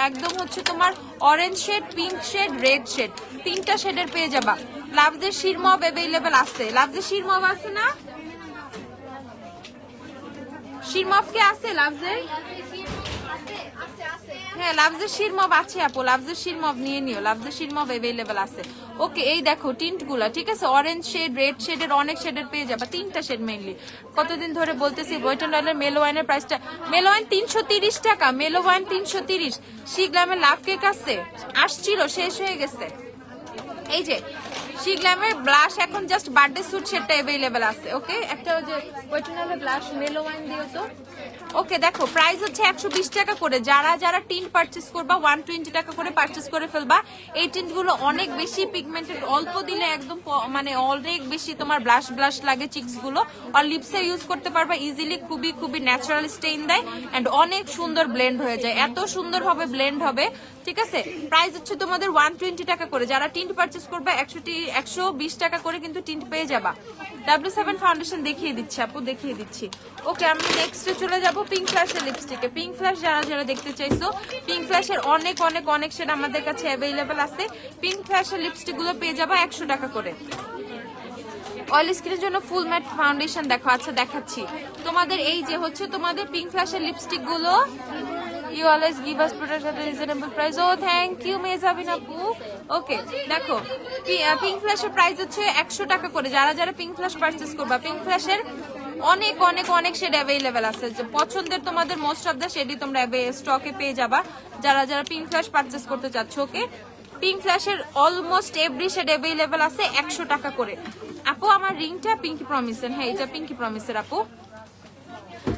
একদম হচ্ছে তোমার orange shade, pink shade, red shade, 3টা শেডের পেয়ে যাবা। লাভজের শিরমব অ্যাভেলেবল আছে, লাভজের শিরমব আছে না? শিরমব কি আছে লাভজের? হ্যাঁ লাভজের শিরমব আছে আপু, লাভজের শিরমব নিয়ে নিও, লাভজের শিরমব অ্যাভেলেবল আছে। ওকে, এই দেখো টিন্ট গুলা, ঠিক আছে, অরেঞ্জ শেড, রেড শেডের অনেক শেডের পেয়ে যাবা, 3টা শেড মেইনলি। কতদিন ধরে বলতেছি ওয়েট এন্ড অয়েলের মেলো ওয়াইনের প্রাইসটা, মেলো ওয়াইন 330 টাকা, মেলো ওয়াইন 330। শিগ্লামের লাভ কেক আছে, আসছিল, শেষ হয়ে গেছে। এই যে শি গ্ল্যামের ব্লাশ এখন জাস্ট বার্থডে স্যুট সেটটা अवेलेबल আছে। ওকে, একটা ওই যে ওয়েটনালের ব্লাশ মেলো ওয়াইন দিও তো। ওকে, দেখো প্রাইস হচ্ছে 120 টাকা করে। যারা যারা টিন্ট পারচেজ করবা 120 টাকা করে পারচেজ করে ফেলবা। এই টিন্ট গুলো অনেক বেশি পিগমেন্টেড, অল্প দিলে একদম মানে অনেক বেশি তোমার ব্লাশ ব্লাশ লাগে চিক্স গুলো, আর লিপসে ইউজ করতে পারবা ইজিলি। খুবই খুবই ন্যাচারাল স্টেইন দেয় এন্ড অনেক সুন্দর ব্লেন্ড হয়ে যায়, এত সুন্দর ভাবে ব্লেন্ড হবে। ঠিক আছে, প্রাইস হচ্ছে তোমাদের 120 টাকা করে। যারা টিন্ট পারচেজ করবা 120 টাকা করে কিন্তু টিন্ট পেয়ে যাবা। W7 ফাউন্ডেশন দেখিয়ে দিচ্ছি আপু, দেখিয়ে দিচ্ছি। ওকে, আমি নেক্সটে চলে যাব পিঙ্ক ফ্ল্যাশের লিপস্টিকে। পিঙ্ক ফ্ল্যাশ যারা যারা দেখতে চাইছো, পিঙ্ক ফ্ল্যাশের অনেক অনেক অনেক শেড আমাদের কাছে অ্যাভেলেবেল আছে। পিঙ্ক ফ্ল্যাশের লিপস্টিক গুলো পেয়ে যাবা 100 টাকা করে। অয়েলি স্কিনের জন্য ফুল ম্যাট ফাউন্ডেশন দেখো, আচ্ছা দেখাচ্ছি তোমাদের। এই যে হচ্ছে তোমাদের পিঙ্ক ফ্ল্যাশের লিপস্টিক গুলো। You always give us product at a reasonable price. Oh, thank you, Mezabin Apu. Okay, দেখো পিঙ্ক ফ্ল্যাশের প্রাইস হচ্ছে 100 টাকা করে। যারা যারা পিঙ্ক ফ্ল্যাশ পারচেজ করবা, পিঙ্ক ফ্ল্যাশের অনেক অনেক অনেক শেড অ্যাভেলেবেল আছে। যে পছন্দের তোমাদের মোস্ট অফ দ্য শেডই তোমরা স্টকে পেয়ে যাবা যারা যারা পিঙ্ক ফ্ল্যাশ পারচেজ করতে চাচ্ছ। ওকে, পিঙ্ক ফ্ল্যাশের অলমোস্ট এভরি শেড অ্যাভেলেবেল আছে 100 টাকা করে। আপু আমার রিংটা পিঙ্কি প্রমিসের। হ্যাঁ, এটা পিঙ্কি প্রমিসের আপু।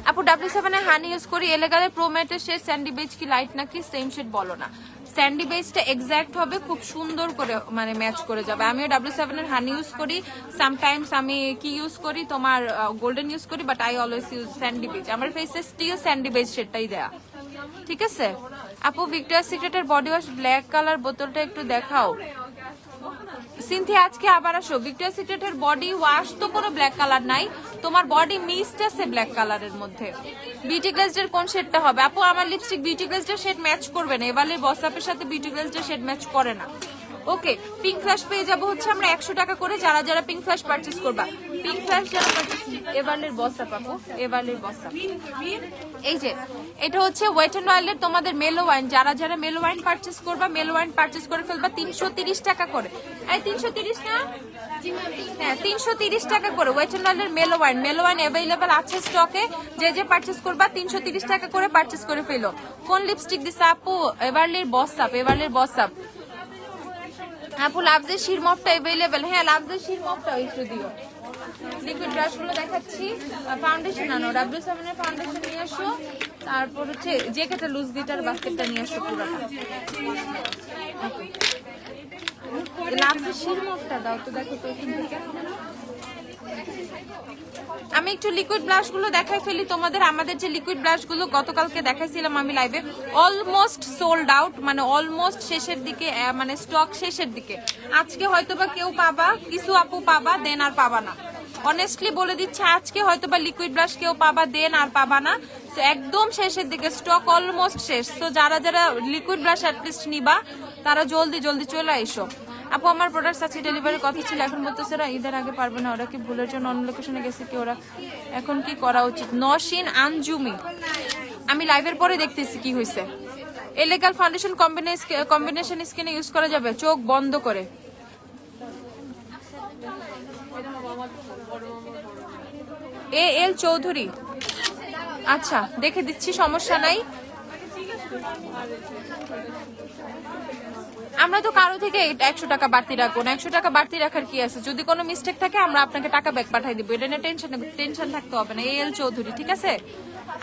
আপু W7 এর হানি ইউজ করি, এলেগালে প্রোমেটের শেড স্যান্ডি বেজ কি লাইট নাকি সেম শেড বলো না। স্যান্ডি বেজটা এক্সাক্ট হবে, খুব সুন্দর করে মানে ম্যাচ করে যাবে। আমিও W7 এর হানি ইউজ করি, সামটাইমস আমি কি ইউজ করি তোমার গোল্ডেন ইউজ করি, but I always use sandy beige. আমার ফেসে স্টিল স্যান্ডি বেজ শেডটাই দেয়া। ঠিক আছে আপু, ভিক্টোরিয়াস সিক্রেটের বডি ওয়াশ ব্ল্যাক কালার বোতলটা একটু দেখাও। সিনথিয়া আজকে আবার আসো। ভিক্টোরিয়াস সিক্রেটের বডি ওয়াশ তো কোনো ব্ল্যাক কালার নাই, তোমার বডি মিস্ট আছে ব্ল্যাক কালারের মধ্যে। বিউটি গ্লেজডের কোন শেডটা হবে? আপু আমার লিপস্টিক বিউটি গ্লেজডের শেড ম্যাচ করবে না, এবারে বসআপের সাথে বিউটি গ্লেজডের শেড ম্যাচ করে না। ওকে, পিঙ্ক ফ্ল্যাশ পেয়ে যাবো হচ্ছে আমরা 100 টাকা করে। যারা যারা পিঙ্ক ফ্ল্যাশ পারচেজ করবা, পিঙ্ক ফ্ল্যাশ যারা পারচেজ, এবারের বসআপ আপু, এবারের বসআপ। এই যে এটা হচ্ছে ওয়েট এন্ড ওয়াইল্ডের তোমাদের মেলো ওয়াইন। যারা যারা মেলো ওয়াইন পারচেজ করবা, মেলো ওয়াইন পারচেজ করে ফেলবা 330 টাকা করে। এই 330 না, হ্যাঁ 330 টাকা করে ওয়েট এন্ড ওয়াইল্ডের মেলো ওয়াইন। মেলো ওয়াইন অ্যাভেলেবেল আছে স্টকে, যে যে পারচেজ করবা 330 টাকা করে পারচেজ করে ফেলো। কোন লিপস্টিক দিছে আপু? এবারের বসআপ, এবারের বসআপ। আপু লাভজের শিরমফটা অ্যাভেলেবেল। হ্যাঁ, লাভজের শিরমফটা একটু দিও। লিকুইড ব্রাশ গুলো দেখাচ্ছি। ফাউন্ডেশন আনো, W7 এর ফাউন্ডেশন নিয়ে আসো। তারপর হচ্ছে যে কেটে লুজ গ্লিটার বাস্কেটটা নিয়ে আসো পুরোটা। লাভজের শিরমফটা দাও তো, দেখো তো এখান থেকে। আমি একটু লিকুইড ব্লাশ গুলো দেখাই ফেলি তোমাদের। আমাদের যে লিকুইড ব্লাশ গুলো গতকালকে দেখাইছিলাম আমি লাইভে, অলমোস্ট সোল্ড আউট, মানে অলমোস্ট শেষের দিকে, মানে স্টক শেষের দিকে। আজকে হয়তোবা কেউ পাবা, কিছু আপু পাবা, দেন আর পাবা না। অনেস্টলি বলে দিচ্ছে, আজকে হয়তোবা লিকুইড ব্লাশ কেউ পাবা, দেন আর পাবা না। তো একদম শেষের দিকে, স্টক অলমোস্ট শেষ। তো যারা যারা লিকুইড ব্লাশ অ্যাটলিস্ট নিবা তারা জলদি জলদি চলে আইসো। আপু আমার প্রোডাক্টস আছে, ডেলিভারির কথা ছিল, এখন বলতেছে ওরা ঈদের আগে পারবে না। ওরা কি ভুলের জন্য অন্য লোকেশনে গেছে কি? ওরা এখন কি করা উচিত? নশিন আঞ্জুমি, আমি লাইভের পরে দেখতেছি কি হয়েছে। এলেগাল ফাউন্ডেশন কম্বিনেশন স্কিনে ইউজ করা যাবে চোখ বন্ধ করে। এল চৌধুরী, আচ্ছা দেখে দিচ্ছি, সমস্যা নাই। আমরা তো কারো থেকে 100 টাকা বাড়তি রাখবো না। 100 টাকা বাড়তি রাখার কি আছে? যদি কোনো মিস্টেক থাকে আমরা আপনাকে টাকা ব্যাক পাঠাই দিব, এটা নিয়ে টেনশন থাকতে হবে না। এল চৌধুরী, ঠিক আছে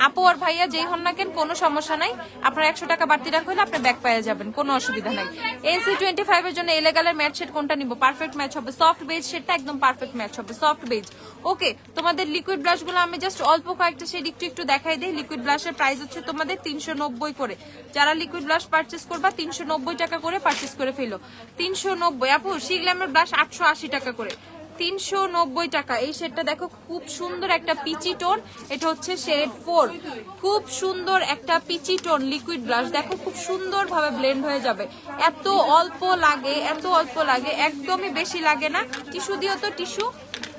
আপু আর ভাইয়া যেই হন না কেন কোনো সমস্যা নাই। আপনার 100 টাকা বাড়তি রাখলে আপনি ব্যাক পেয়ে যাবেন, কোনো অসুবিধা নাই। AC25 এর জন্য এলেগালের ম্যাট শেড কোনটা নিব? পারফেক্ট ম্যাচ হবে, সফট বেজ শেডটা একদম পারফেক্ট ম্যাচ হবে, সফট বেজ। ওকে, তোমাদের লিকুইড ব্লাশ গুলো আমি জাস্ট অল্প কয়েকটা শেড একটু একটু দেখাই দিই। লিকুইড ব্লাশের প্রাইস হচ্ছে তোমাদের 390 করে। যারা লিকুইড ব্লাশ পারচেজ করবা 390 টাকা করে পারচেজ করে ফেলো। 390। আপু শিগ্ল্যামের ব্লাশ 880 টাকা করে, 390 টাকা। এই শেডটা দেখো, খুব সুন্দর একটা পিচি টোন, এটা হচ্ছে শেড 4। খুব সুন্দর একটা পিচি টোন লিকুইড ব্লাশ, দেখো খুব সুন্দর ভাবে ব্লেন্ড হয়ে যাবে। এত অল্প লাগে, এত অল্প লাগে, একদমই বেশি লাগে না। টিস্যু দিও তো, টিস্যু।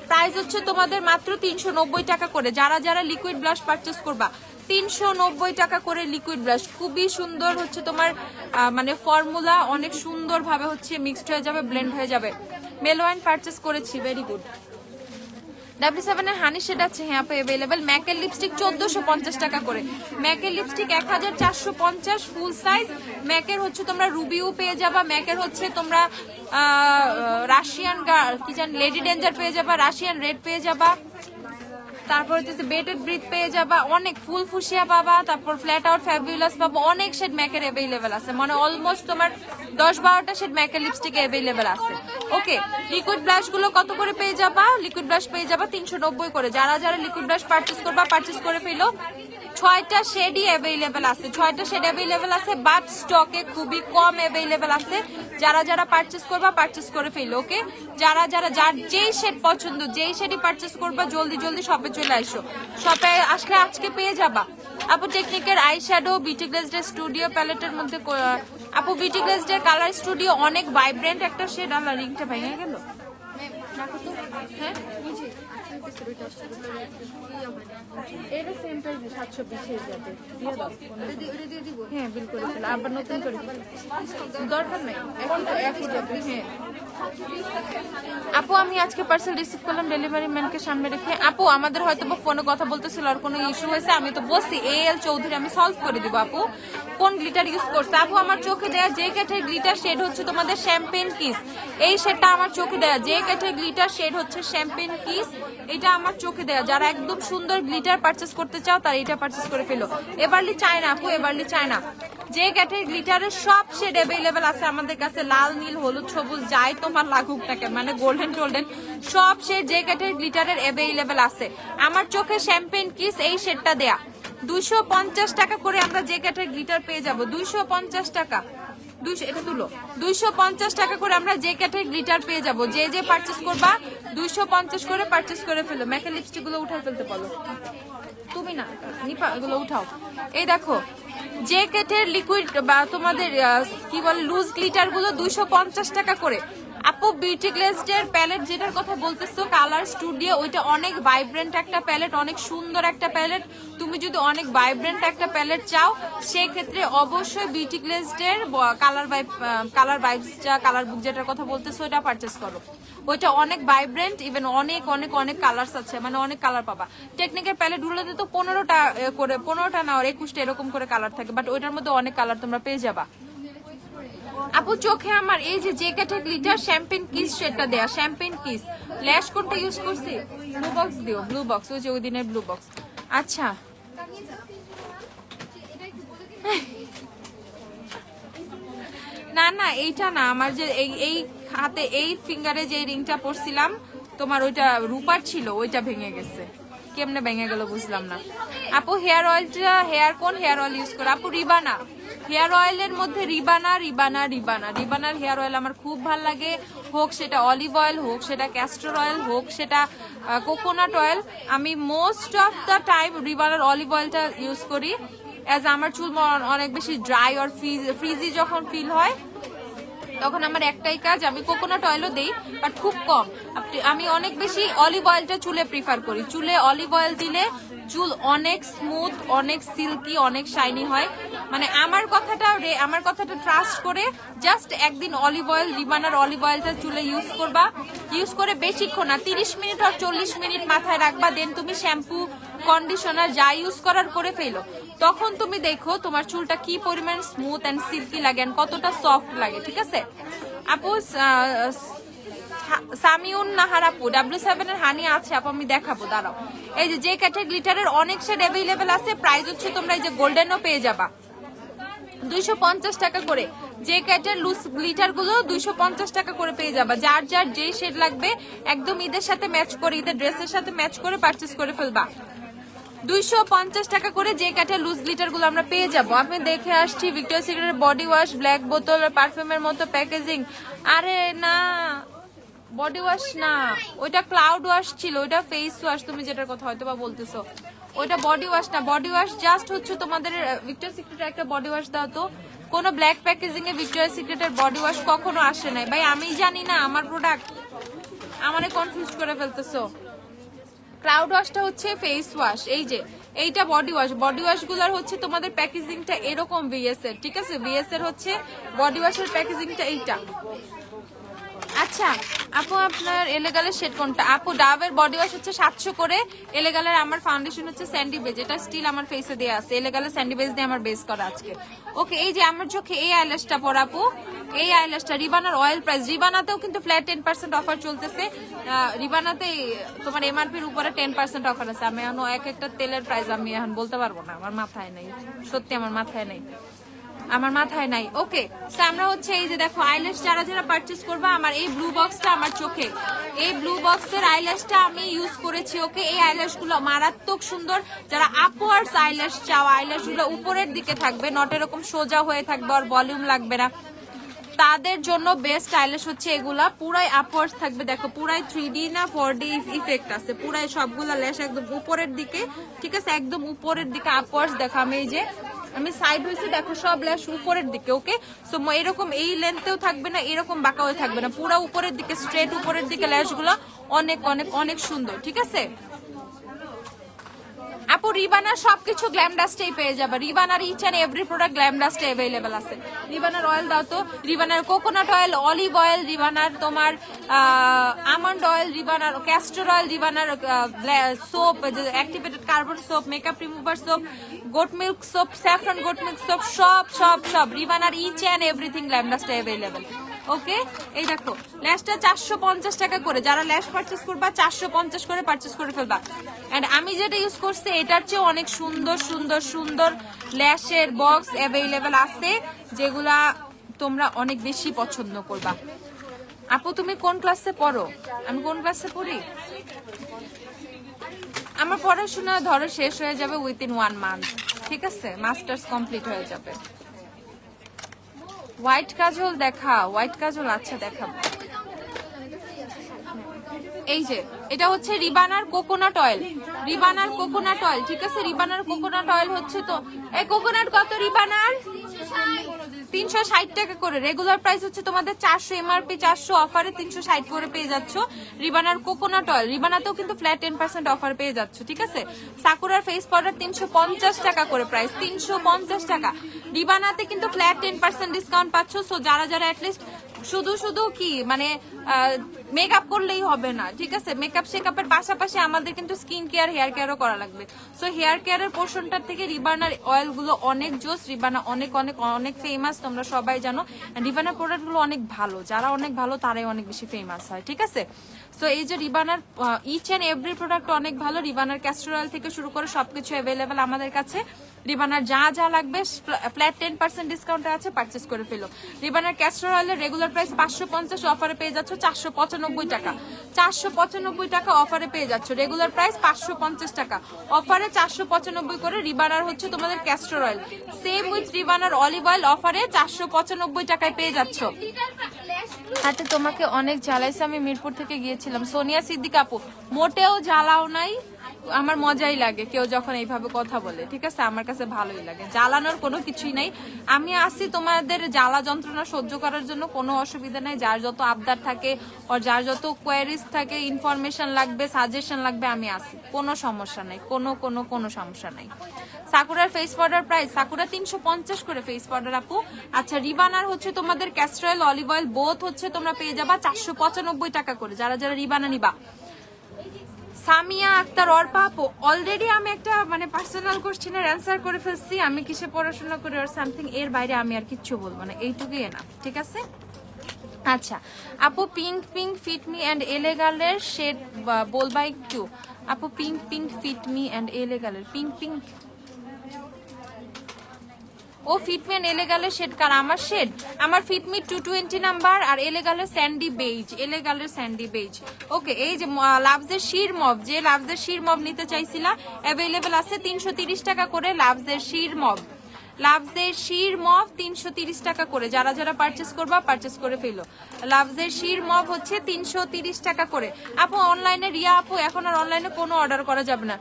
প্রাইস হচ্ছে তোমাদের মাত্র 390 টাকা করে। যারা যারা লিকুইড ব্লাশ পারচেজ করবা 390 টাকা করে লিকুইড ব্লাশ। খুবই সুন্দর হচ্ছে তোমার মানে ফর্মুলা, অনেক সুন্দর ভাবে হচ্ছে মিক্সড হয়ে যাবে, ব্লেন্ড হয়ে যাবে। মেলোয়াইন পারচেজ করেছি, ভেরি গুড। W7 এর হানি শেড আছে হ্যাঁ আপু अवेलेबल। ম্যাকের লিপস্টিক 1450 টাকা করে, ম্যাকের লিপস্টিক 1450 ফুল সাইজ। ম্যাকের হচ্ছে তোমরা রুবিও পেয়ে যাবা, ম্যাকের হচ্ছে তোমরা রাশিয়ান কি জান লেডি ডেঞ্জার পেয়ে যাবা, রাশিয়ান রেড পেয়ে যাবা, তারপর হচ্ছে বেটেড ব্রিথ পেয়ে যাবা, অনেক ফুল ফুসিয়া পাবা, তারপর ফ্ল্যাট আউট ফ্যাবুলাস পাবা, অনেক শেড ম্যাকের अवेलेबल আছে, মানে অলমোস্ট তোমার 10-12টা শেড ম্যাকের লিপস্টিক अवेलेबल আছে। ওকে, লিকুইড ব্লাশ গুলো কত করে পেয়ে যাবা? লিকুইড ব্লাশ পেয়ে যাবা 390 করে। যারা যারা লিকুইড ব্লাশ পারচেজ করবা পারচেজ করে ফেলো। 6টা শেডই अवेलेबल আছে, 6টা শেড अवेलेबल আছে, বাট স্টকে খুবই কম अवेलेबल আছে। যারা যারা পারচেজ করবা পারচেজ করে ফেলো। ওকে, যারা যারা যার যেই শেড পছন্দ যেই শেডই পারচেজ করবা জলদি জলদি শপে চলে আসো, শপে আসলে আজকে পেয়ে যাবা। আপু টেকনিকের eye shadow beauty glazed studio প্যালেটের মধ্যে আপু বিউটি গ্লেজড কালার স্টুডিও অনেক ভাইব্রেন্ট একটা শেড। আল্লাহ রিংটা ভেঙে গেল। হ্যাঁ এটা সেম প্রাইসে 720 যাবে, দিয়ে দাও। হ্যাঁ বিল করে ফেলো, আবার নতুন করে দরকার নাই, এখন তো একই যাবে। হ্যাঁ আপু আমি আজকে পার্সেল রিসিভ করলাম ডেলিভারি ম্যানকে সামনে রেখে। আপু আমাদের হয়তো ফোনে কথা বলতেছিল আর কোনো ইস্যু হয়েছে, আমি তো বসি AL চৌধুরী, আমি সলভ করে দিব। আপু কোন গ্লিটার ইউজ করছে? আপু আমার চোখে দেয়া যে কাঠের গ্লিটার শেড হচ্ছে তোমাদের শ্যাম্পেন কিস, এই শেডটা আমার চোখে দেয়া যে কাঠের গ্লিটার শেড হচ্ছে শ্যাম্পেন কিস, এটা আমার চোখে দেয়া। যারা একদম সুন্দর গ্লিটার পারচেজ করতে চাও তারা এটা পারচেজ করে ফেলো। এবারলি চায়না আপু, এবারলি চায়না যে কাঠের গ্লিটারের সব শেড अवेलेबल আছে আমাদের কাছে, লাল নীল হলুদ সবুজ যাই তোমার লাগুক টাকে, মানে গোল্ডেন টোল্ডেন সব শেড যে কাঠের গ্লিটারের अवेलेबल আছে। আমার চোখে শ্যাম্পেন কিস এই শেডটা দেয়া 250 টাকা করে আমরা যে কাঠের গ্লিটার পেয়ে যাব। 250 টাকা, 200 এটা তুলো, 250 টাকা করে আমরা যে কাঠের গ্লিটার পেয়ে যাব। যে যে পারচেজ করবা 250 করে পারচেজ করে ফেলো। ম্যাকের লিপস্টিক গুলো উঠাই ফেলতে বলো, তুমি না নিপা এগুলো উঠাও। এই দেখো যে কাঠের লিকুইড বা তোমাদের কি বলে লুজ গ্লিটার গুলো 250 টাকা করে। আপু বিউটি গ্লেজড এর প্যালেট যেটার কথা বলতেছো কালার স্টুডিও, ওইটা অনেক ভাইব্রেন্ট একটা প্যালেট, অনেক সুন্দর একটা প্যালেট। তুমি যদি অনেক ভাইব্রেন্ট একটা প্যালেট চাও সেই ক্ষেত্রে অবশ্যই বিউটি গ্লেজড এর কালার বুক যেটার কথা বলতেছো ওইটা পারচেজ করো। ওইটা অনেক ভাইব্রেন্ট, ইভেন অনেক অনেক অনেক কালার্স আছে, মানে অনেক কালার পাবা। টেকনিকের প্যালেট গুলোতে তো 15টা করে 15টা না 21টা এরকম করে কালার থাকে, বাট ওইটার মধ্যে অনেক কালার তোমরা পেয়ে যাবা। আপু চোখে আমার এই যে কাঠের গ্লিটার শ্যাম্পেন কিস সেটটা দেয়া, শ্যাম্পেন কিস। ল্যাশ কোনটা ইউজ করছি? ব্লু বক্স দিও, ব্লু বক্স, ওই যে ওই দিনের ব্লু বক্স। আচ্ছা না না এইটা না, আমার যে এই হাতে এই ফিঙ্গারে যে রিংটা পরছিলাম তোমার ওইটা রূপার ছিল, ওইটা ভেঙে গেছে। কেমনে ভেঙে গেল বুঝলাম না। আপু হেয়ার অয়েলটা কোন হেয়ার অয়েল ইউজ করো? আপু রিবানা হেয়ার অয়েলের মধ্যে রিবানার হেয়ার অয়েল আমার খুব ভালো লাগে, হোক সেটা অলিভ অয়েল, হোক সেটা ক্যাস্টর অয়েল, হোক সেটা কোকোনাট অয়েল। আমি মোস্ট অফ দ্য টাইম রিবানার অলিভ অয়েলটা ইউজ করি, অ্যাজ আমার চুল অনেক বেশি ড্রাই আর ফ্রিজি যখন ফিল হয় তখন আমার একটাই কাজ, আমি কোকোনাট অয়েলও দেই বাট খুব কম। আমি অনেক বেশি অলিভ অয়েলটা চুলে প্রিফার করি। চুলে অলিভ অয়েল দিলে চুল অনেক স্মুথ, অনেক সিল্কি, অনেক শাইনি হয়। মানে আমার কথাটা ট্রাস্ট করে জাস্ট একদিন রিবানার অলিভ অয়েলটা চুলে ইউজ করবা, ইউজ করে বেশিক্ষণ না 30 মিনিট আর 40 মিনিট মাথায় রাখবা, দেন তুমি শ্যাম্পু কন্ডিশনার যা ইউজ করার করে ফেলো। তখন তুমি দেখো তোমার চুলটা কি পরিমাণ স্মুথ এন্ড সিল্কি লাগে, কতটা সফট লাগে। ঠিক আছে আপু? সামিউন নাহার আপু W7 এর হানি আছে আপু, আমি দেখাবো দাঁড়াও। এই যে কাঠের গ্লিটারের অনেক শেড अवेलेबल আছে, প্রাইস হচ্ছে তোমরা এই যে গোল্ডেনও পেয়ে যাবা 250 টাকা করে। যে কাঠের লুজ গ্লিটার গুলো 250 টাকা করে পেয়ে যাবা। যার যার যেই শেড লাগবে একদম ঈদের সাথে ম্যাচ করে, ঈদের ড্রেসের সাথে ম্যাচ করে পারচেজ করে ফেলবা। 250 টাকা করে যে কাঠের লুজ গ্লিটার গুলো আমরা পেয়ে যাবো। আমি দেখে আসছি ভিক্টোরিয়াস সিক্রেটের বডি ওয়াশ ব্ল্যাক বোতল পারফিউমের মতো প্যাকেজিং। আরে না বডি ওয়াশ না, ওইটা ক্লাউড ওয়াশ ছিল, ওইটা ফেস ওয়াশ তুমি যেটার কথা হয়তো বা বলতেছো, ওইটা বডি ওয়াশ না। বডি ওয়াশ জাস্ট হচ্ছে তোমাদের ভিক্টোরিয়াস সিক্রেটের একটা বডি ওয়াশ দাও তো। কোনো ব্ল্যাক প্যাকেজিং এ ভিক্টোরিয়াস সিক্রেটের বডি ওয়াশ কখনো আসে নাই ভাই, আমি জানি না আমার প্রোডাক্ট, আমারে কনফিউজ করে ফেলতেছো। ক্লাউড ওয়াশটা হচ্ছে ফেস ওয়াশ, এই যে এইটা বডি ওয়াশ। বডি ওয়াশ গুলার হচ্ছে তোমাদের প্যাকেজিংটা এরকম VS এর, ঠিক আছে? VS এর হচ্ছে বডি ওয়াশের প্যাকেজিংটা এইটা। আচ্ছা আপু আপনার এলেগালের শেড কোনটা? আপু ডাবের বডি ওয়াশ হচ্ছে 700 করে, এলেগালের আমার ফাউন্ডেশন হচ্ছে স্যান্ডি বেজ, এটা স্টিল আমার ফেসে দেয়া আছে, এলেগালের স্যান্ডি বেজ দিয়ে আমার বেস করা আজকে। ওকে, এই যে আমার চোখে এই আইল্যাশটা পর আপু, এই আইল্যাশটা রিবানার অয়েল প্রাইস, রিবানাতেও কিন্তু ফ্ল্যাট 10% অফার চলতেছে, রিবানাতে তোমার এমআরপির উপরে 10% অফার আছে। আমি এখন এক একটা তেলের প্রাইস আমি এখন বলতে পারবো না, আমার মাথায় নাই, সত্যি আমার মাথায় নাই, আমার মাথায় নাই। ওকে, তো আমরা হচ্ছে এই যে দেখো আইল্যাশ যারা যারা পারচেজ করবা, আমার এই ব্লু বক্সটা আমার চোখে, এই ব্লু বক্সের আইল্যাশটা আমি ইউজ করেছি। ওকে, এই আইল্যাশ গুলো মারাত্মক সুন্দর। যারা আপওয়ার্ডস আইল্যাশ চাও, আইল্যাশ গুলো উপরের দিকে থাকবে, নট এরকম সোজা হয়ে থাকবে আর ভলিউম লাগবে না, তাদের জন্য বেস্ট আইল্যাশ হচ্ছে এগুলা। পুরাই আপওয়ার্ডস থাকবে, দেখো পুরাই 3D না 4D ইফেক্ট আছে, পুরাই সবগুলা ল্যাশ একদম উপরের দিকে, ঠিক আছে, একদম উপরের দিকে আপওয়ার্ডস। দেখো আমি এই যে আমি সাইড হয়েছি, দেখো সব ল্যাশ উপরের দিকে। ওকে, সো এরকম এই লেন্থেও থাকবে না, এরকম বাঁকা হয়ে থাকবে না, পুরো উপরের দিকে, স্ট্রেট উপরের দিকে ল্যাশ গুলো অনেক অনেক অনেক সুন্দর, ঠিক আছে। আপু রিবানার সবকিছু গ্ল্যাম ডাস্টেই পেয়ে যাবে, রিবানার each and every product glam ডাস্টে অ্যাভেলেবেল আছে। রিবানার অয়েল দাও তো, রিবানার কোকোনাট অয়েল, অলিভ অয়েল, রিবানার তোমার আমন্ড অয়েল, রিবানার ক্যাস্টর অয়েল, রিবানার soap, activated carbon soap, makeup remover soap, goat milk soap, saffron goat milk soap, সব সব সব রিবানার ইচ এন্ড এভরিথিং গ্ল্যাম ডাস্টে অ্যাভেলেবেল। ওকে, এই দেখো ল্যাশটা 450 টাকা করে, যারা ল্যাশ পারচেস করবা 450 করে পারচেস করে ফেলবা। এন্ড আমি যেটা ইউজ করছি এটার চেয়ে অনেক সুন্দর সুন্দর সুন্দর ল্যাশের বক্স অ্যাভেলেবেল আছে, যেগুলা তোমরা অনেক বেশি পছন্দ করবা। আপু তুমি কোন ক্লাসে পড়ো? আমি কোন ক্লাসে পড়ি? আমার পড়াশোনা ধরো শেষ হয়ে যাবে উইথিন 1 মান্থ, ঠিক আছে, মাস্টার্স কমপ্লিট হয়ে যাবে। হোয়াইট কাজল দেখা, হোয়াইট কাজল আচ্ছা দেখাবো। এই যে এটা হচ্ছে রিবানার কোকোনাট অয়েল, রিবানার কোকোনাট অয়েল, ঠিক আছে, রিবানার কোকোনাট অয়েল হচ্ছে তো এই কোকোনাট কত রিবানার 360 টাকা করে, রেগুলার প্রাইস হচ্ছে তোমাদের 400, এমআরপি 400, অফারে 360 করে পেয়ে যাচ্ছ রিবানার কোকোনাট অয়েল। রিবানাতেও কিন্তু ফ্ল্যাট 10% অফার পেয়ে যাচ্ছ, ঠিক আছে। সাকুরার ফেস পাউডার 350 টাকা করে প্রাইস, 350 টাকা। রিবানাতে কিন্তু ফ্ল্যাট 10% ডিসকাউন্ট পাচ্ছ। সো যারা যারা অ্যাটলিস্ট শুধু শুধু কি মানে মেকআপ করলেই হবে না, ঠিক আছে, মেকআপ শেকআপের পাশাপাশি আমাদের কিন্তু স্কিন কেয়ার, হেয়ার কেয়ারও করা লাগবে। সো হেয়ার কেয়ারের পোর্শনটার থেকে রিবানার অয়েল গুলো অনেক জোস, রিবানা অনেক অনেক অনেক ফেমাস, তোমরা সবাই জানো। রিবানার প্রোডাক্ট গুলো অনেক ভালো, যারা অনেক ভালো তারাই অনেক বেশি ফেমাস হয়, ঠিক আছে। সো এই যে রিবানার ইচ এন্ড এভরি প্রোডাক্ট অনেক ভালো, রিবানার ক্যাস্টর অয়েল থেকে শুরু করে সবকিছু অ্যাভেলেবেল আমাদের কাছে। রিবানার যা যা লাগবে ফ্ল্যাট 10% ডিসকাউন্টে আছে, পারচেস করে ফেলো। রিবানার ক্যাস্টর অয়েলের রেগুলার প্রাইস 550, অফারে পেয়ে যাচ্ছ 495 টাকা, 495 টাকা অফারে পেয়ে যাচ্ছ, রেগুলার প্রাইস 550 টাকা, অফারে 495 করে। রিবানার হচ্ছে তোমাদের ক্যাস্টর অয়েল, সেম উইথ রিবানার অলিভ অয়েল, অফারে 495 টাকায় পেয়ে যাচ্ছ। হাতে তোমাকে অনেক জ্বালাইছে, আমি মিরপুর থেকে গিয়েছিলাম। সোনিয়া সিদ্দিক আপু মোটেও জ্বালাও নাই, আমার মজাই লাগে কেউ যখন এইভাবে কথা বলে, ঠিক আছে, আমার কাছে ভালোই লাগে, জ্বালানোর কোনো কিছুই নাই। আমি আসি তোমাদের জ্বালা যন্ত্রণা সহ্য করার জন্য, কোনো অসুবিধা নাই। যার যত আবদার থাকে আর যার যত কোয়ারিজ থাকে, ইনফরমেশন লাগবে, সাজেশন লাগবে, আমি আসি, কোনো সমস্যা নাই, কোনো সমস্যা নাই। সাকুরার ফেস পাউডার প্রাইস, সাকুরা 350 করে ফেস পাউডার আপু। আচ্ছা রিবানার হচ্ছে তোমাদের castor oil, olive oil both হচ্ছে তোমরা পেয়ে যাবা 495 টাকা করে, যারা যারা রিবানা নিবা। সামিয়া আক্তার অর্পা আপু, অলরেডি আমি একটা মানে পার্সোনাল কোশ্চেনের অ্যান্সার করে ফেলছি, আমি কিসে পড়াশোনা করি আর সামথিং, এর বাইরে আমি আর কিচ্ছু বলবো না, এইটুকুই এনাফ, ঠিক আছে। আচ্ছা আপু pink pink Fit Me and এলেগালের শেড বলবা একটু আপু? Pink pink Fit Me and এলেগালের পিঙ্ক পিঙ্ক, ও ফিটমি এলেগালের শেড কার? আমার শেড, আমার ফিটমি 220 নাম্বার, আর এলেগালের স্যান্ডি বেজ, এলেগালের স্যান্ডি বেজ। ওকে, এই যে লাভসের শির মব, যে লাভসের শির মব নিতে চাইছিলা অ্যাভেলেবেল আছে 330 টাকা করে। লাভসের শির মব, লাভসের শির মব 330 টাকা করে, যারা যারা পারচেস করবা পারচেস করে ফেলো। লাভসের শির মব হচ্ছে 330 টাকা করে। আপু অনলাইনে, রিয়া আপু এখন আর অনলাইনে কোনো অর্ডার করা যাবে না,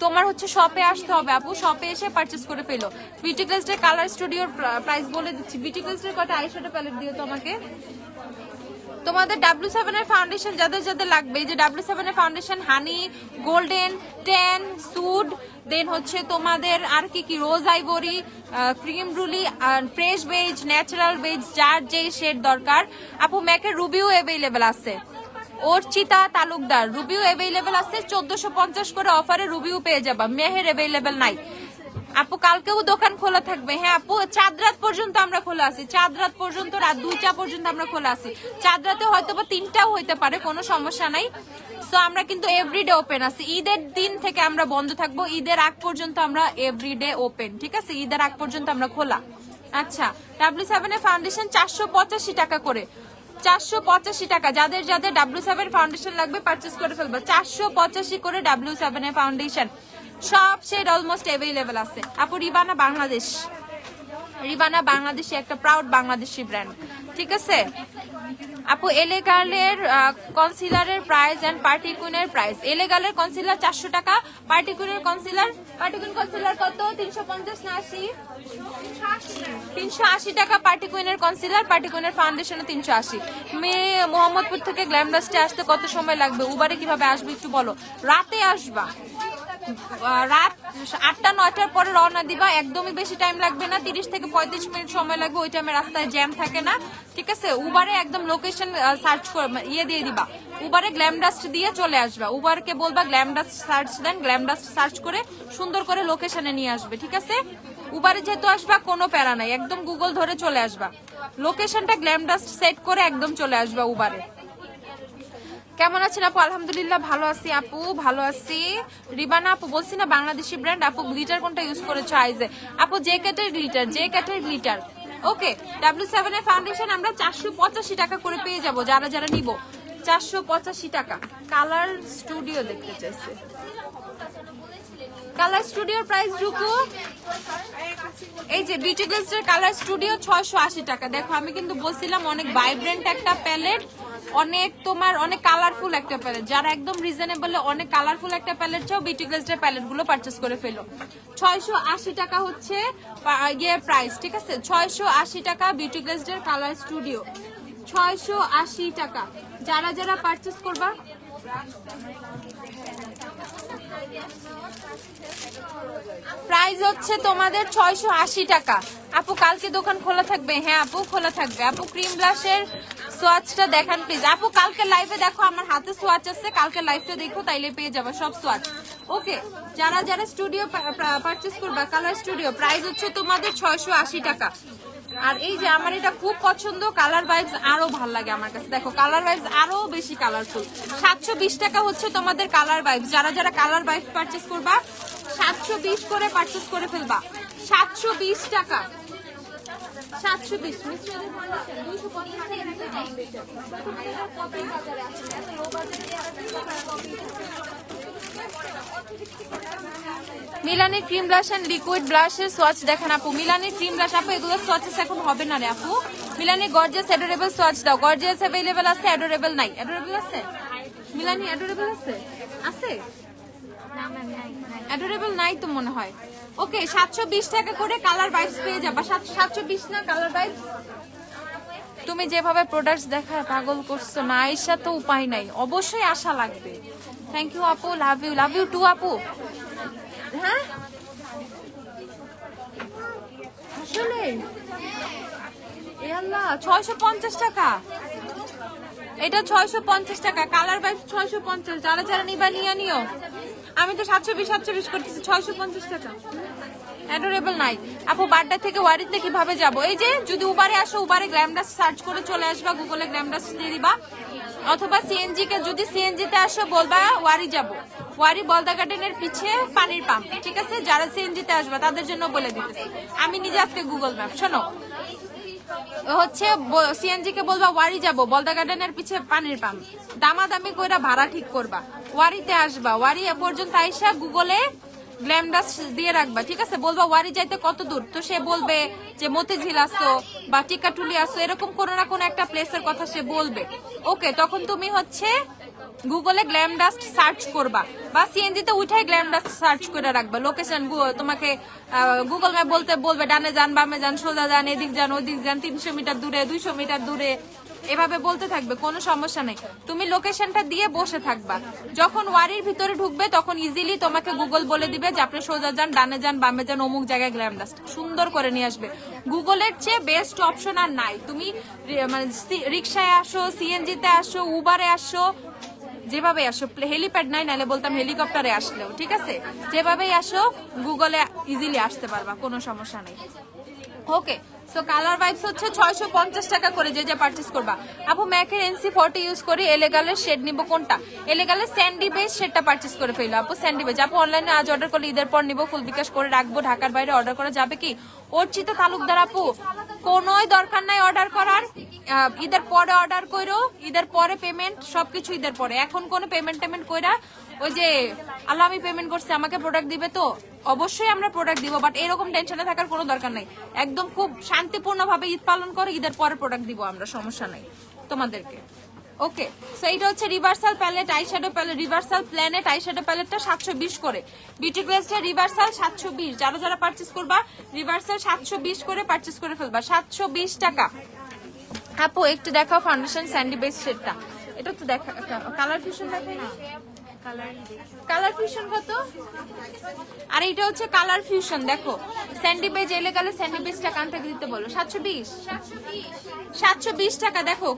তোমার হচ্ছে শপে আসতে হবে আপু, শপে এসে পারচেস করে ফেলো। বিউটি গ্লেজের কালার স্টুডিওর প্রাইস বলে দিচ্ছি। বিউটি গ্লেজের কটা আইশ্যাডো প্যালেট দিও তো আমাকে। তোমাদের W7 এর ফাউন্ডেশন যাদের যাদের লাগবে, এই যে W7 এর foundation, honey, golden, tan, suede, then হচ্ছে তোমাদের আর কি কি, rose ivory, cream brulee, fresh beige, natural beige, যার যে শেড দরকার। আপু ম্যাকের রুবিও অ্যাভেলেবেল আছে, অর্চিতা তালুকদার রুবিও অ্যাভেলেবেল আছে, 1450 করে অফারে রুবিও পেয়ে যাবা। মেহের অ্যাভেলেবেল নাই আপু, কালকেও দোকান খোলা থাকবে। হ্যাঁ আপু, চাঁদ রাত পর্যন্ত আমরা খোলা আছি, চাঁদ রাত পর্যন্ত, রাত 2টা পর্যন্ত আমরা খোলা আছি। চাঁদ রাতে হয়তো বা 3টাও হইতে পারে, কোনো সমস্যা নাই। সো আমরা কিন্তু এভরিডে ওপেন আছি। ঈদের দিন থেকে আমরা বন্ধ থাকবো, ঈদের আগ পর্যন্ত আমরা এভরিডে ওপেন, ঠিক আছে? ঈদের আগ পর্যন্ত আমরা খোলা। আচ্ছা, W7 এর ফাউন্ডেশন 485 টাকা করে, 485 টাকা। যাদের যাদের W7 ফাউন্ডেশন লাগবে পারচেজ করে ফেলবো। 485 করে W7 এর ফাউন্ডেশন, সব শেড অলমোস্ট অ্যাভেলেবেল আছে। আপু রিবানা বাংলাদেশ, রিবানা বাংলাদেশি একটা প্রাউড বাংলাদেশি ব্র্যান্ড, ঠিক আছে? আপু এলেগালের কনসিলারের প্রাইস এন্ড পার্টি কুইনের প্রাইস। এলেগালের কনসিলার 400 টাকা, পার্টি কুইনের কনসিলার, পার্টি কুইন কনসিলার কত? 350 না 80? 380 টাকা পার্টি কুইনের কনসিলার, পার্টি কুইনের ফাউন্ডেশন 380। মেয়ে মোহাম্মদপুর থেকে গ্ল্যামডাস্টে আসতে কত সময় লাগবে? উবারে কিভাবে আসবে একটু বলো। রাতে আসবা, রাত 8টা 9টার পরে রওনা দিবা, একদমই বেশি টাইম লাগবে না, 30 থেকে 35 মিনিট সময় লাগবে। ওই টাইমে রাস্তায় জ্যাম থাকে না, ঠিক আছে? উবারে একদম লোকেশন সার্চ করে দিয়ে দিবা, উবারে গ্ল্যামডাস্ট দিয়ে চলে আসবা। উবারকে বলবা গ্ল্যামডাস্ট সার্চ দেন, গ্ল্যামডাস্ট সার্চ করে সুন্দর করে লোকেশনে নিয়ে আসবে, ঠিক আছে? উবারে যেহেতু আসবা কোনো প্যারা নাই, একদম গুগল ধরে চলে আসবা, লোকেশনটা গ্ল্যামডাস্ট সেট করে একদম চলে আসবা উবারে। কেমন আছেন আপু? আলহামদুলিল্লাহ ভালো আছি আপু, ভালো আছি। রিবানা আপু বলছি না বাংলাদেশি ব্র্যান্ড। আপু গ্লিটার কোনটা ইউজ করেছো? আইজে আপু জে ক্যাটের গ্লিটার, জে ক্যাটের গ্লিটার। ওকে, W7 এর ফাউন্ডেশন আমরা 485 টাকা করে পেয়ে যাব যারা যারা নিব, 485 টাকা। কালার স্টুডিও দেখতে চাইছে, কালার স্টুডিওর প্রাইস রুকু, এই যে বিউটি গ্লিটার কালার স্টুডিও 680 টাকা। দেখো আমি কিন্তু বলছিলাম অনেক ভাইব্রেন্ট একটা প্যালেট, অনেক তোমার অনেক কালারফুল একটা প্যালেট। যারা একদম রিজনেবল অনেক কালারফুল একটা প্যালেট চাও, বিউটি গ্লিটার প্যালেট গুলো পারচেজ করে ফেলো। 680 টাকা হচ্ছে ইয়ে প্রাইস, ঠিক আছে? 680 টাকা বিউটি গ্লিটার কালার স্টুডিও, 680 টাকা। যারা যারা পারচেজ করবা প্রাইস হচ্ছে তোমাদের 680 টাকা। আপু কালকে দোকান খোলা থাকবে? হ্যাঁ আপু খোলা থাকবে। আপু ক্রিম ব্লাশের সোয়াচটা দেখান প্লিজ। আপু কালকে লাইভে দেখো, আমার হাতে সোয়াচ আছে, কালকে লাইভটা দেখো, তাইলে পেয়ে যাবে সব সোয়াচ। ওকে, যারা যারা স্টুডিও পারচেজ করবা কালার স্টুডিও, প্রাইস হচ্ছে তোমাদের 680 টাকা। আর এই যে আমার এটা খুব পছন্দ, কালার ভাইবস আরো ভাল লাগে আমার কাছে। দেখো কালার ভাইবস আরো বেশি কালারফুল। 720 টাকা হচ্ছে তোমাদের কালার ভাইবস। যারা যারা কালার ভাইবস পারচেজ করবা 720 করে পারচেজ করে ফেলবা। 720 টাকা, 720। মিলানির ক্রিম ব্লাশ এন্ড লিকুইড ব্লাশের সোয়াচ দেখেন আপু। মিলানির ক্রিম ব্লাশ আপু এগুলো সোয়াচেস এখন হবে না রে আপু। মিলানি গর্জিয়াস অ্যাডোরেবল সোয়াচ দাও। গর্জিয়াস अवेलेबल আছে, অ্যাডোরেবল নাই। অ্যাডোরেবল আছে? মিলানি অ্যাডোরেবল আছে? আছে? না ম্যাম নাই, অ্যাডোরেবল নাই তো মনে হয়। ওকে, 720 টাকা করে কালার ভাইবস পেয়ে যাবা। 720 না কালার ভাইবস। তুমি যেভাবে প্রোডাক্টস দেখায় পাগল করছো না আয়েশা, তো উপায় নাই, অবশ্যই আশা লাগবে। থ্যাংক ইউ আপু, লাভ ইউ টু আপু। হ্যাঁ আসলে এ আল্লাহ, 650 টাকা এটা, 650 টাকা কালার ভাইবস 650। যারা যারা নিবা নিয়ে নিও। আমি তো 720 করতেছি, 650 টাকা। অ্যাডোরেবল নাই আপু। বাড্ডা থেকে ওয়ারিতে কিভাবে যাব? এই যে যদি উবারে আসো, উবারে গ্ল্যামডাস্ট সার্চ করে চলে আসবা, গুগলে গ্ল্যামডাস্ট দিয়ে দিবা। অথবা সিএনজি কে, যদি সিএনজি তে আসো বলবা ওয়ারি যাব, ওয়ারি বলদা গার্ডেনের পিছে পানির পাম্প, ঠিক আছে? যারা সিএনজি তে আসবা তাদের জন্য বলে দিতেছি, আমি নিজে আজকে গুগল ম্যাপ। শোনো হচ্ছে সিএনজি কে বলবা ওয়ারি যাব, বলদা গার্ডেনের পিছে পানির পাম্প, দামাদামি কইরা ভাড়া ঠিক করবা, ওয়ারিতে আসবা, ওয়ারি পর্যন্ত আইসা গুগলে গ্ল্যামডাস্ট দিয়ে রাখবা, ঠিক আছে? বলবা ওয়ারি যাইতে কত দূর, তো সে বলবে যে মতিঝিল আসো বা টিকাটুলি আসো, এরকম কোনো না কোনো একটা প্লেসের কথা সে বলবে। ওকে, তখন তুমি হচ্ছে গুগলে গ্ল্যামডাস্ট সার্চ করবা বা সিএনজি তে উঠাই গ্ল্যামডাস্ট সার্চ করে রাখবা। লোকেশন তোমাকে গুগল ম্যাপ বলতে বলবে ডানে যান, বামে যান, সোজা যান, এদিক যান, ওদিক যান, 300 মিটার দূরে, 200 মিটার দূরে, এভাবে বলতে থাকবে, কোনো সমস্যা নেই। তুমি লোকেশনটা দিয়ে বসে থাকবা, যখন ওয়ারির ভিতরে ঢুকবে তখন ইজিলি তোমাকে গুগল বলে দিবে যে আপনি সোজা যান, ডানে যান, বামে যান, অমুক জায়গায় গ্ল্যাম ডাস্ট সুন্দর করে নিয়ে আসবে। গুগলের চেয়ে বেস্ট অপশন আর নাই। তুমি মানে রিক্সায় আসো, সিএনজিতে আসো, উবারে আসো, যেভাবে আসো, হেলিপ্যাড নাই, নাহলে বলতাম হেলিকপ্টারে আসলেও ঠিক আছে, যেভাবেই আসো গুগলে ইজিলি আসতে পারবা, কোনো সমস্যা নেই। ওকে, সো কালার ভাইবস হচ্ছে 650 টাকা করে যে যে পারচেজ করবা। আপু ম্যাকের NC40 ইউজ করি, এলেগালের শেড নিব কোনটা? এলেগালের স্যান্ডি বেজ শেডটা পারচেজ করে ফেলো আপু, স্যান্ডি বেজ। আপু অনলাইনে আজ অর্ডার করলে ঈদের পর নিব, ফুল বিকাশ করে রাখবো, ঢাকার বাইরে অর্ডার করা যাবে কি? অর্চিতা তালুকদার আপু কোনোই দরকার নাই অর্ডার করার, ঈদের পরে অর্ডার করো, ঈদের পরে পেমেন্ট, সবকিছু ঈদের পরে। এখন কোনো পেমেন্ট কইরা ওই যে আল্লাহ আমি পেমেন্ট করছি আমাকে প্রোডাক্ট দিবে, তো অবশ্যই আমরা প্রোডাক্ট দিব, বাট এরকম টেনশনে থাকার কোনো দরকার নাই। একদম খুব শান্তিপূর্ণ ভাবে ঈদ পালন করে ঈদের পরে প্রোডাক্ট দিব আমরা, সমস্যা নাই তোমাদেরকে। ওকে, সো এটা হচ্ছে reversal palette eyeshadow palette, reversal planet eyeshadow প্যালেটটা 720 করে, বিউটি গ্লেজটা রিভার্সাল 720। যারা যারা পারচেজ করবা রিভার্সাল 720 করে পারচেজ করে ফেলবা, 720 টাকা। আপু একটু দেখাও ফাউন্ডেশন স্যান্ডি বেস শেডটা, এটা তো দেখা, কালার ফিউশন দেখাই না, কালার ফিউশন কত? আর এটা হচ্ছে কালার ফিউশন, দেখো স্যান্ডি বেজ এলেগালে স্যান্ডি বেজটা কান থেকে দিতে বলো, 720 টাকা। দেখো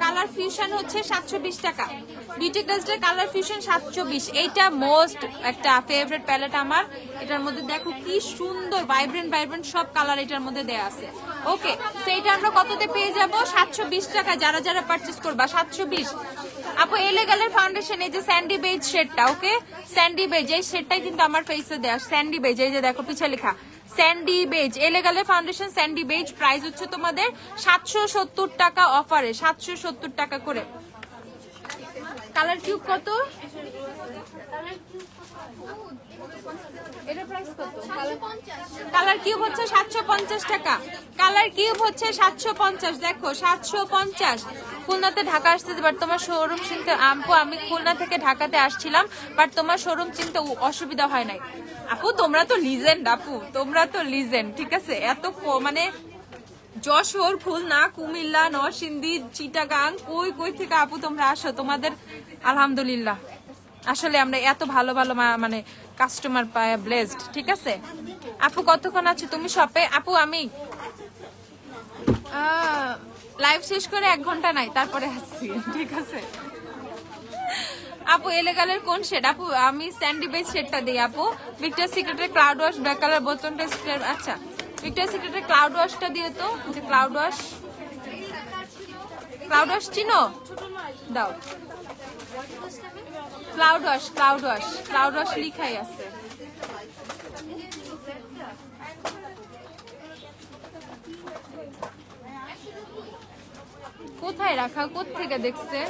কালার ফিউশন হচ্ছে 720 টাকা, বিউটি গ্লেজের কালার ফিউশন 720। এইটা মোস্ট একটা ফেভারিট প্যালেট আমার, এটার মধ্যে দেখো কি সুন্দর ভাইব্রেন্ট সব কালার এটার মধ্যে দেয়া আছে। ওকে, তো এটা আমরা কততে পেয়ে যাব? 720 টাকা। যারা যারা পারচেজ করবা 720। আপু এলেগালের ফাউন্ডেশন এই যে স্যান্ডি বেজ শেডটা, ওকে স্যান্ডি বেজ এই শেডটাই কিন্তু আমার ফেসে দেয়া, স্যান্ডি বেজ এই যে দেখো পিছে লেখা স্যান্ডি বেজ, এলেগালের ফাউন্ডেশন স্যান্ডি বেজ। প্রাইস হচ্ছে তোমাদের 770 টাকা অফারে, 770 টাকা করে। কালার কিউব কত? এটা প্রাইস কত? কালার কিউব হচ্ছে 750 টাকা, কালার কিউব হচ্ছে 750। দেখো 750। খুলনাতে ঢাকা আসতেছে, বাট তোমার শোরুম চিনতে, আপু আমি খুলনা থেকে ঢাকাতে আসছিলাম, বাট তোমার শোরুম চিনতে অসুবিধা হয় নাই। আপু তোমরা তো লিজেন্ড, আপু তোমরা তো লিজেন্ড, ঠিক আছে। এত মানে যশোর, খুলনা, কুমিল্লা, নরসিংদী, চিটাগাং, কই থেকে আপু তোমরা আসো, তোমাদের আলহামদুলিল্লাহ। আসলে আমরা এত ভালো মানে কাস্টমার পায়, ব্লেসড, ঠিক আছে। আপু কতক্ষণ আছে তুমি শপে? আপু আমি লাইভ শেষ করে 1 ঘন্টা নাই, তারপরে আসছি, ঠিক আছে। আপু এলেগালের কোন শেড? আপু আমি স্যান্ডি বেজ শেডটা দিই আপু। ভিক্টোরিয়াস সিক্রেটের ক্লাউড ওয়াশ ব্ল্যাক কালার বোতলটা, আচ্ছা ভিক্টোরিয়াস সিক্রেটের ক্লাউড ওয়াশটা দিয়ে তো, যে ক্লাউড ওয়াশ চিনো? দাও ক্লাউড ওয়াশ লিখাই আছে। কোথায় রাখা, কোত্থেকে দেখছে?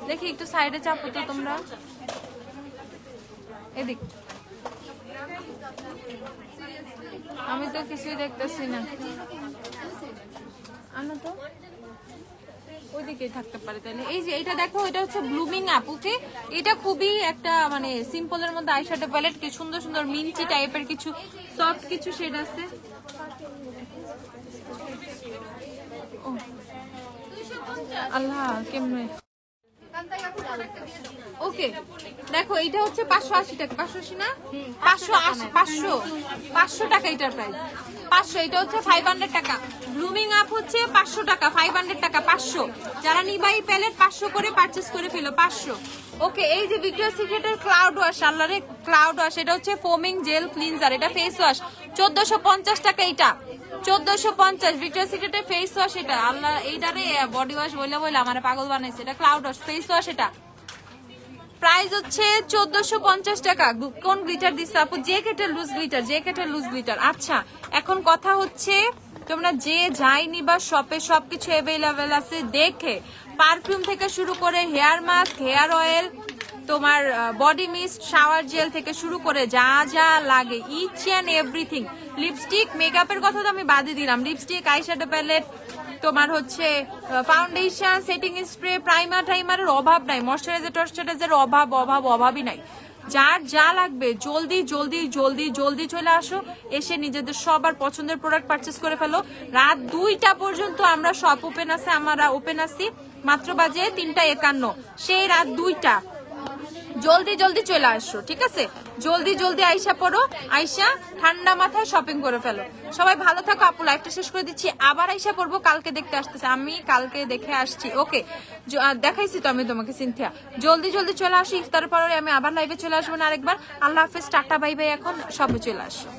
দেখি একটু সাইডে চাপো তো তোমরা, এদিক। আমি তো কিছুই দেখতেছি না, আনো তো, ওইদিকেই থাকতে পারে তাহলে। এই যে এটা দেখো, এটা হচ্ছে ব্লুমিং আপ, ওকে। এটা খুবই একটা মানে সিম্পলের মধ্যে আইশ্যাডো প্যালেট, কি সুন্দর সুন্দর মিন্টি টাইপের কিছু সফট কিছু শেড আছে। আল্লাহ কেমনে, ওকে দেখো এটা হচ্ছে 580 টাকা, 580 না 500 টাকা এটার প্রাইস 500। এটা হচ্ছে 500 টাকা। ব্লুমিং আপ হচ্ছে 500 টাকা, 500 টাকা 500। যারা নিবাই প্যালেট 500 করে পারচেজ করে ফেলো, 500। ওকে, এই যে ভিক্টোরিয়াস সিক্রেটের ক্লাউড ওয়াশ, আল্লাহরে ক্লাউড ওয়াশ, এটা হচ্ছে ফোমিং জেল ক্লিনজার, এটা ফেস ওয়াশ 1450 টাকা। এটা 1450 ভিক্টোরিয়াস সিক্রেটের ফেস ওয়াশ, এটা আল্লাহ এইটারে বডি ওয়াশ বলে আমার পাগল বানাইছে। এটা ক্লাউড ওয়াশ ফেস ওয়াশ, এটা প্রাইস হচ্ছে 1450 টাকা। কোন গ্লিটার দিচ্ছে আপু? যে কেটের লুজ গ্লিটার। আচ্ছা এখন কথা হচ্ছে তোমরা যে যাই নিবা শপে সবকিছু অ্যাভেলেবেল আছে, দেখে পারফিউম থেকে শুরু করে হেয়ার মাস্ক, হেয়ার অয়েল, তোমার বডি মিস্ট, শাওয়ার জেল থেকে শুরু করে যা যা লাগে ইচ অ্যান্ড এভরিথিং। লিপস্টিক, মেকআপের কথা তো আমি বাদই দিলাম, লিপস্টিক, আইশ্যাডো প্যালেট, তোমার হচ্ছে ফাউন্ডেশন, সেটিং স্প্রে, প্রাইমারের অভাব নাই, ময়শ্চারাইজারের অভাবই নাই। যার যা লাগবে জলদি জলদি জলদি জলদি চলে আসো, এসে নিজেদের সবার পছন্দের প্রোডাক্ট পারচেস করে ফেলো। রাত 2টা পর্যন্ত আমরা সব ওপেন আছে, আমরা ওপেন আছি, মাত্র বাজে 3:51, সেই রাত 2টা। জলদি জলদি চলে আসো, ঠিক আছে? জলদি জলদি আইসা পড়ো, আইসা ঠান্ডা মাথায় শপিং করে ফেলো। সবাই ভালো থাকো। আপু লাইভটা শেষ করে দিচ্ছি, আবার আইসা পড়বো, কালকে দেখতে আসতেছে, আমি কালকে দেখে আসছি। ওকে, দেখাইছি তো আমি তোমাকে সিনথিয়া। জলদি জলদি চলে আসো, ইফতার পরে আমি আবার লাইভে চলে আসবো না আরেকবার। আল্লাহ হাফেজ, টাটা বাই বাই, এখন সবে চলে আসো।